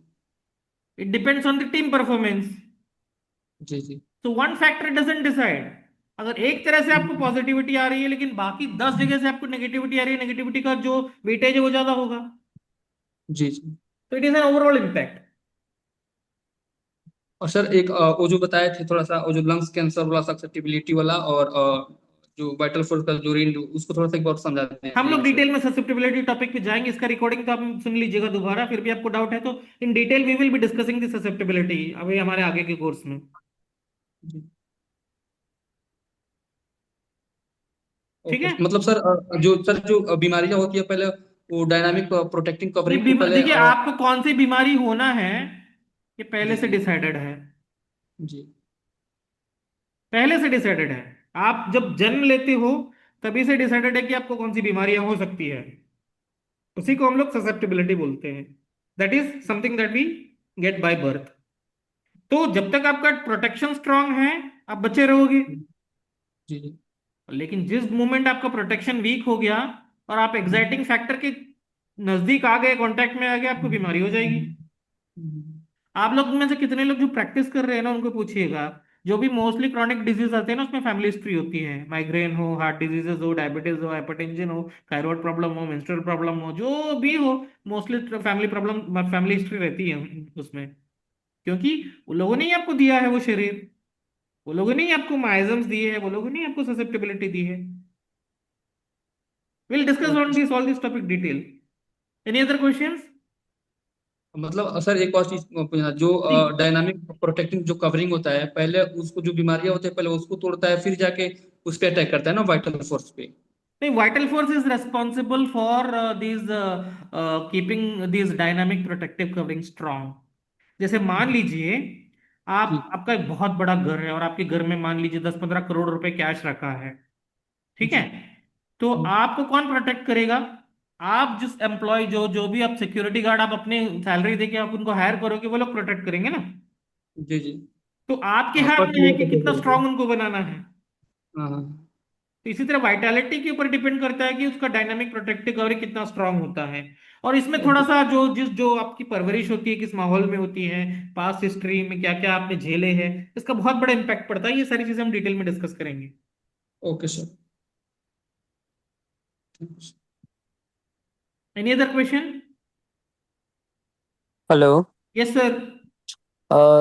It depends on the team performance. जी जी. तो वन फैक्टर डजंट डिसाइड. अगर एक तरह से आपको पॉजिटिविटी आ रही है लेकिन बाकी 10 जगह से आपको नेगेटिविटी आ रही है, नेगेटिविटी का जो वेटेज है वो ज्यादा होगा. जी जी. तो it is an overall impact. और सर एक वो जो बताए थे थोड़ा सा, वो जो लंग्स कैंसर वाला, ससेप्टिबिलिटी वाला, और जो वाइटल फोर्स का जो रेंज, उसको थोड़ा सा एक बार समझा हम लोग दीजिए सर. डिटेल में ससेप्टिबिलिटी टॉपिक पे जाएंगे. इसका रिकॉर्डिंग तो आप सुन लीजिएगा दोबारा, फिर भी आपको डाउट है तो in detail we will be discussing the susceptibility अभी हमारे आगे के कोर्स में. जी. ठीक ओके, है. मतलब सर जो बीमारियां होती है पहले, वो डायनामिक प्रोटेक्टिंग नहीं, कवरिंग को पहले देखिए, आपको कौन सी बीमारी होना है ये पहले जी से जी. डिसाइडेड है. जी पहले से डिसाइडेड है. आप जब जन्म लेते हो तभी से डिसाइडेड है कि आपको कौन सी बीमारियां हो सकती है. उसी को हम लोग ससेप्टिबिलिटी बोलते हैं. That is something that we get by birth. तो जब तक आपका प्रोटेक्शन स्ट्रांग है आप बचे रहोगे. जी. जी. लेकिन जिस मोमेंट आपका प्रोटेक्शन वीक हो गया और आप एग्जाइटिंग फैक्टर के नजदीक आ गए, कांटेक्ट में आ गए, आपको बीमारी हो जाएगी. आप लोग में से कितने लोग जो प्रैक्टिस कर रहे हैं ना, उनको पूछिएगा, जो भी मोस्टली क्रॉनिक डिजीज आते हैं ना, उसमें फैमिली हिस्ट्री होती है. माइग्रेन हो, हार्ट डिजीजेस हो, डायबिटीज हो, हाइपरटेंशन हो, थायराइड प्रॉब्लम हो, मेंस्ट्रुअल प्रॉब्लम हो, जो भी हो, mostly family problem, family history रहती है उसमें. क्योंकि वो लोगों ने ही आपको दिया है वो शरीर, वो लोगों ने ही आपको माइजम्स दिए हैं, वो लोगों ने ही आपको ससेप्टिबिलिटी दी है. Will discuss on this all this topic detail. Any other questions? मतलब सर एक और चीज पूछना, जो डायनामिक प्रोटेक्टिंग जो कवरिंग होता है, पहले उसको, जो बीमारियां होती है पहले उसको तोड़ता है, फिर जाके उस पे अटैक करता है ना, वाइटल फोर्स पे. नहीं, vital force is responsible for these keeping these dynamic protective covering strong. जैसे मान लीजिए जी आपका एक बहुत बड़ा घर है और आपके घर में मान लीजिए 10-15 करोड़ रुपए कैश रखा है. ठीक है. जी. तो आपको कौन प्रोटेक्ट करेगा? आप जिस एम्प्लॉय, जो जो भी आप सिक्योरिटी गार्ड आप अपने सैलरी देके आप उनको हायर करोगे, वो लोग प्रोटेक्ट करेंगे ना. जी. जी. तो आपके हाँ, हाथ फर्स्ट में है ईयर कि का कितना देखो. स्ट्रांग उनको बनाना है. हाँ हाँ. तो इसी तरह वाइटैलिटी के ऊपर डिपेंड करता है कि उसका डायनामिक प्रोटेक्टिव कवरिंग कितना स्ट्रांग होता है. और इसमें थोड़ा ओके. सा जो आपकी परवरिश होती है, किस माहौल में होती है, पास्ट हिस्ट्री में क्या क्या आपने झेले हैं, इसका बहुत बड़ा इंपैक्ट पड़ता है. ये सारी चीजें हम डिटेल में डिस्कस करेंगे. Okay sir. Any other question? Hello. Yes sir.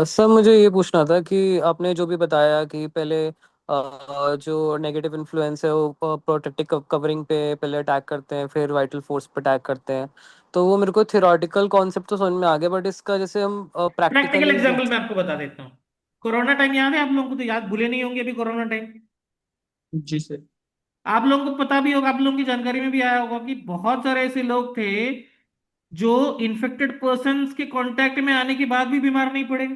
Sir मुझे ये पूछना था कि आपने जो भी बताया कि पहले जो नेगेटिव इन्फ्लुएंस है वो प्रोटेक्टिव कवरिंग पे पहले अटैक करते हैं, फिर वाइटल फोर्स पे अटैक करते हैं। तो वो मेरे को थियोरेटिकल कॉन्सेप्ट तो समझ में आ गया, बट इसका जैसे हम प्रैक्टिकल प्रैक्टिकली एग्जाम्पल मैं आपको बता देता हूँ। कोरोना टाइम याद है आप लोगों को? तो याद भूले नहीं होंगे अभी कोरोना टाइम। जी सर। आप लोगों को पता भी होगा, आप लोगों की जानकारी में भी आया होगा कि बहुत सारे ऐसे लोग थे जो इन्फेक्टेड पर्सन्स के कांटेक्ट में आने के बाद भी बीमार नहीं पड़े।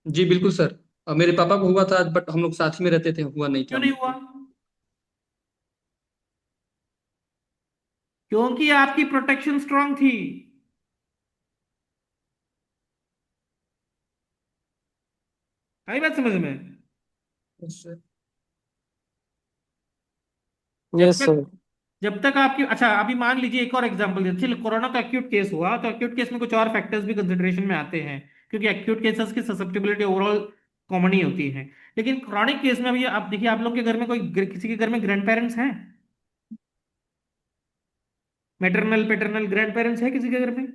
जी बिल्कुल सर। मेरे पापा को हुआ था, बट हम लोग साथ ही में रहते थे, हुआ नहीं था क्यों हम नहीं लोग हुआ? को। क्योंकि आपकी प्रोटेक्शन स्ट्रांग थी। आई बात समझ में? Yes sir. जब यस तक सर। जब तक आपकी, अच्छा अभी मान लीजिए एक और एग्जांपल देते, चलिए कोरोना तो एक्यूट केस हुआ, तो एक्यूट केस में कुछ और फैक्टर्स भी कंसिडरेशन में आते हैं, क्योंकि एक्यूट केसेस की ससेप्टेबिलिटी ओवरऑल कॉमन ही होती है। लेकिन क्रॉनिक केस में अभी आप देखिए, आप लोग के घर में किसी के घर में ग्रैंड पेरेंट्स हैं? मैटरनल पैटर्नल ग्रैंड पेरेंट्स है किसी के घर में?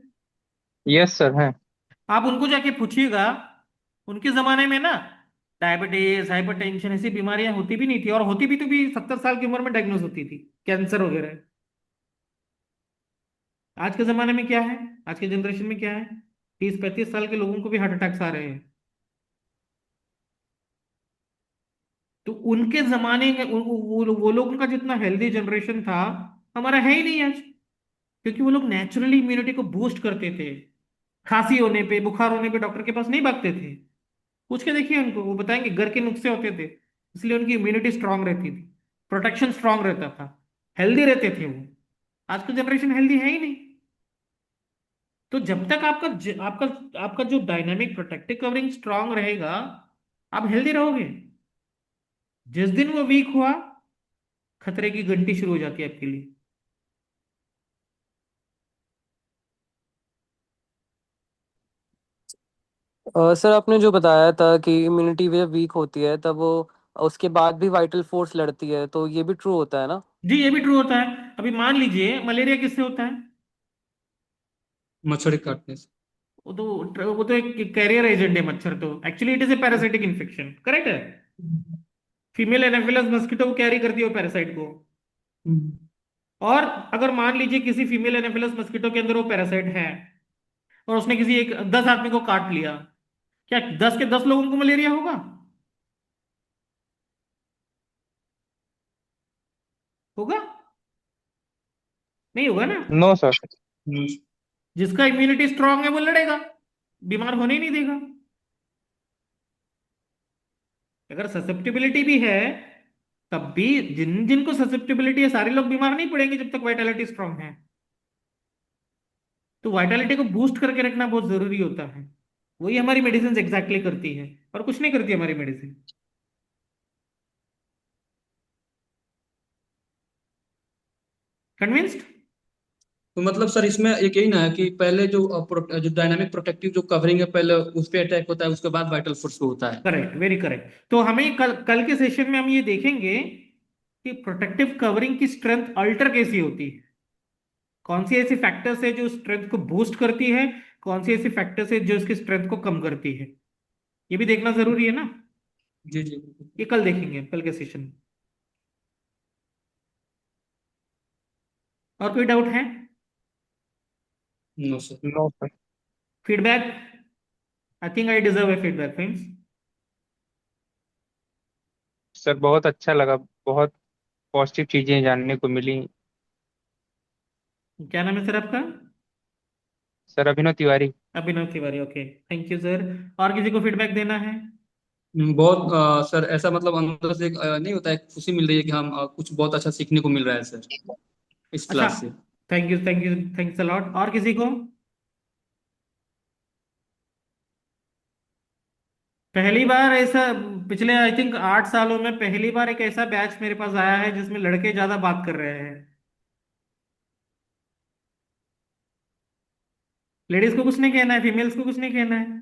यस सर है। आप उनको जाके पूछिएगा, उनके जमाने में ना डायबिटीज हाइपरटेंशन ऐसी बीमारियां होती भी नहीं थी, और होती भी तो भी 70 साल की उम्र में डायग्नोज होती थी, कैंसर वगैरह। आज के जमाने में क्या है? आज के जनरेशन में क्या है? 30-35 साल के लोगों को भी हार्ट अटैक्स आ रहे हैं। तो उनके जमाने में वो लोगों का जितना हेल्दी जनरेशन था, हमारा है ही नहीं आज, क्योंकि वो लोग नेचुरली इम्यूनिटी को बूस्ट करते थे। खांसी होने पे, बुखार होने पे डॉक्टर के पास नहीं भागते थे। पूछ के देखिए उनको, वो बताएंगे घर के नुस्खे होते थे, इसलिए उनकी इम्यूनिटी स्ट्रांग रहती थी, प्रोटेक्शन स्ट्रांग रहता था, हेल्दी रहते थे वो। आज की जनरेशन हेल्दी है ही नहीं। तो जब तक आपका आपका जो डायनामिक प्रोटेक्टिव कवरिंग स्ट्रांग रहेगा, आप हेल्दी रहोगे। जिस दिन वो वीक हुआ, खतरे की घंटी शुरू हो जाती है आपके लिए। सर आपने जो बताया था कि इम्यूनिटी जब वीक होती है तब वो उसके बाद भी वाइटल फोर्स लड़ती है, तो ये भी ट्रू होता है ना? जी ये भी ट्रू होता है। अभी मान लीजिए मलेरिया किससे होता है? मच्छर काटने से। वो तो एक कैरियर एजेंट है मच्छर, तो actually it is a parasitic infection, correct है। फीमेल एनाफिलस मस्किटो कैरी करती है वो पैरासाइट को। हम्म। और अगर मान लीजिए किसी फीमेल एनाफिलस मस्किटो के अंदर वो पैरासाइट है, और उसने किसी एक 10 आदमी को काट लिया, क्या 10 के 10 लोगों को मलेरिया होगा? होगा? नहीं होगा ना। No sir. जिसका इम्यूनिटी स्ट्रांग है वो लड़ेगा, बीमार होने ही नहीं देगा। अगर ससेप्टिबिलिटी भी है, तब भी जिनको ससेप्टिबिलिटी है सारे लोग बीमार नहीं पड़ेंगे जब तक वाइटलिटी स्ट्रांग है। तो वाइटलिटी को बूस्ट करके रखना बहुत जरूरी होता है। वही हमारी मेडिसिन एग्जैक्टली करती है, और कुछ नहीं करती हमारी मेडिसिन। कन्विंस्ड? तो मतलब सर इसमें एक यही ना है कि पहले जो डायनामिक प्रोटेक्टिव जो कवरिंग है, पहले उस पे अटैक होता है, उसके बाद वाइटल फोर्स पे होता है। Correct, very correct. तो हमें कल के सेशन में हम ये देखेंगे कि प्रोटेक्टिव कवरिंग की स्ट्रेंथ अल्टर कैसी होती है, कौन सी ऐसी फैक्टर्स है जो स्ट्रेंथ को बूस्ट करती है, कौन सी ऐसी फैक्टर्स है जो इसकी स्ट्रेंथ को कम करती है। ये भी देखना जरूरी है ना। जी जी। ये कल देखेंगे, कल के सेशन में। और कोई डाउट है? No sir. No sir. Feedback? I think I deserve a feedback friends. Sir बहुत अच्छा लगा, बहुत पॉजिटिव चीजें जानने को मिली। क्या नाम है सर आपका? Sir Abhinav Tiwari. Abhinav Tiwari, okay, thank you sir. और किसी को फीडबैक देना है? बहुत सर ऐसा मतलब अंदर से एक नहीं होता है, खुशी मिल रही है कि हम कुछ बहुत अच्छा सीखने को मिल रहा है सर इस अच्छा, क्लास से। Thank you thank you, thanks a lot. और किसी को? पहली बार ऐसा, पिछले आई थिंक 8 सालों में पहली बार एक ऐसा बैच मेरे पास आया है जिसमें लड़के ज्यादा बात कर रहे हैं। लेडीज को कुछ नहीं कहना है, फीमेल्स को कुछ नहीं कहना है।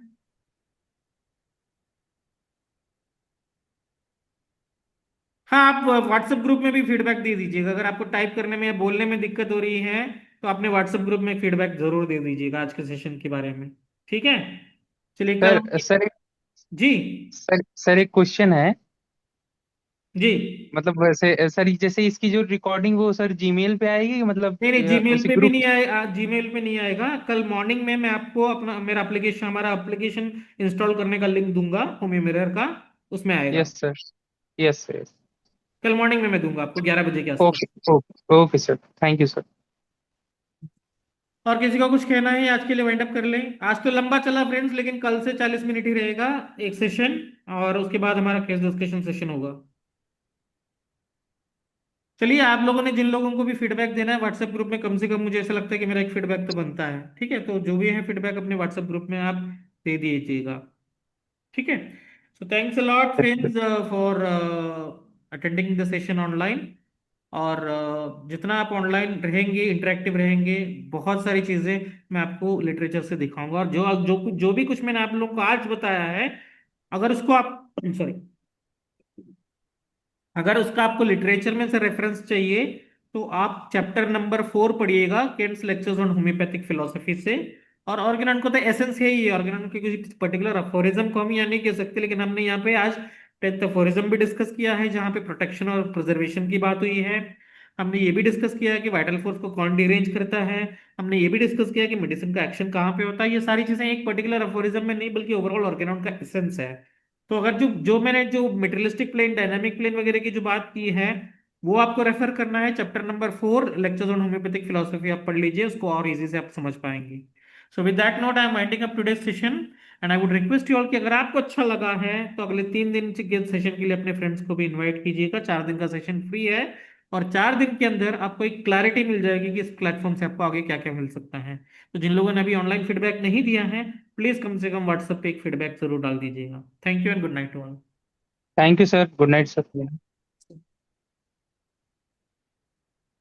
हाँ, आप व्हाट्सएप ग्रुप में भी फीडबैक दे दीजिएगा, अगर आपको टाइप करने में या बोलने में दिक्कत हो रही है तो अपने व्हाट्सएप ग्रुप में फीडबैक जरूर दे दीजिएगा आज के सेशन के बारे में। ठीक है, चलिए कल। सर जी सर एक क्वेश्चन है। जी। मतलब वैसे सर जैसे इसकी जो रिकॉर्डिंग वो सर जीमेल पे आएगी मतलब नहीं नहीं, जीमेल उसी पे भी ग्रुप। नहीं आएगा, जीमेल पे नहीं आएगा। कल मॉर्निंग में मैं आपको अपना मेरा एप्लीकेशन हमारा एप्लीकेशन इंस्टॉल करने का लिंक दूंगा होमी मिरर का, उसमें आएगा। Yes sir. Yes sir. कल मॉर्निंग में मैं दूंगा आपको 11 बजे के आसपास। Okay okay okay sir, thank you sir. और किसी का कुछ कहना है? आज के लिए वाइंड अप कर लें। आज तो लंबा चला फ्रेंड्स, लेकिन कल से 40 मिनट ही रहेगा एक सेशन, और उसके बाद हमारा केस डिस्कशन सेशन होगा। चलिए, आप लोगों ने जिन लोगों को भी फीडबैक देना है व्हाट्सएप ग्रुप में, कम से कम मुझे ऐसा लगता है कि मेरा एक फीडबैक तो बनता है। ठीक है, तो जो भी है फीडबैक अपने व्हाट्सएप ग्रुप में आप दे दीजिएगा। ठीक है। So thanks a lot friends for attending the session online. और जितना आप ऑनलाइन रहेंगे, इंटरेक्टिव रहेंगे, बहुत सारी चीजें मैं आपको लिटरेचर से दिखाऊंगा। और जो भी कुछ मैंने आप लोगों को आज बताया है, अगर उसको आप सॉरी अगर उसका आपको लिटरेचर में से रेफरेंस चाहिए, तो आप चैप्टर नंबर 4 पढ़िएगा, Kant's lectures on homeopathic philosophy से। और ऑर्गेनान को तो एसेंस है ही, ऑर्गेनान की किसी पर्टिकुलर अफोरिज्म को हम यहाँ नहीं कह सकते, लेकिन हमने यहाँ पे आज 10th अफोरिज्म भी डिस्कस किया है, जहाँ पे प्रोटेक्शन और प्रिजर्वेशन की बात हुई है। हमने ये भी डिस्कस किया है कि वाइटल फोर्स को कौन डिरेंज करता है। हमने ये भी डिस्कस किया है कि मेडिसिन का एक्शन कहाँ पे होता है। ये सारी चीजें एक पर्टिकुलर अफोरिज्म में नहीं, बल्कि ओवरऑल ऑर्गेनान का एसेंस है। तो अगर जो जो मैंने जो मेटेरियलिस्टिक प्लेन, डायनामिक प्लेन वगैरह की जो बात की है, वो आपको रेफर करना है chapter number 4 lectures on homeopathic philosophy. आप पढ़ लीजिए उसको, और इजी से आप समझ पाएंगे। So with that note I am winding up today session, and I would request you all कि अगर आपको अच्छा लगा है तो अगले 3 दिन के सेशन के लिए अपने फ्रेंड्स को भी इन्वाइट कीजिएगा। 4 दिन का सेशन फ्री है, और 4 दिन के अंदर आपको एक क्लैरिटी मिल जाएगी कि इस प्लेटफॉर्म से आपको आगे क्या क्या मिल सकता है। तो जिन लोगों ने अभी ऑनलाइन फीडबैक नहीं दिया है, प्लीज कम से कम व्हाट्सएप पे एक फीडबैक जरूर डाल दीजिएगा। Thank you and good night to all. Thank you sir, good night sir.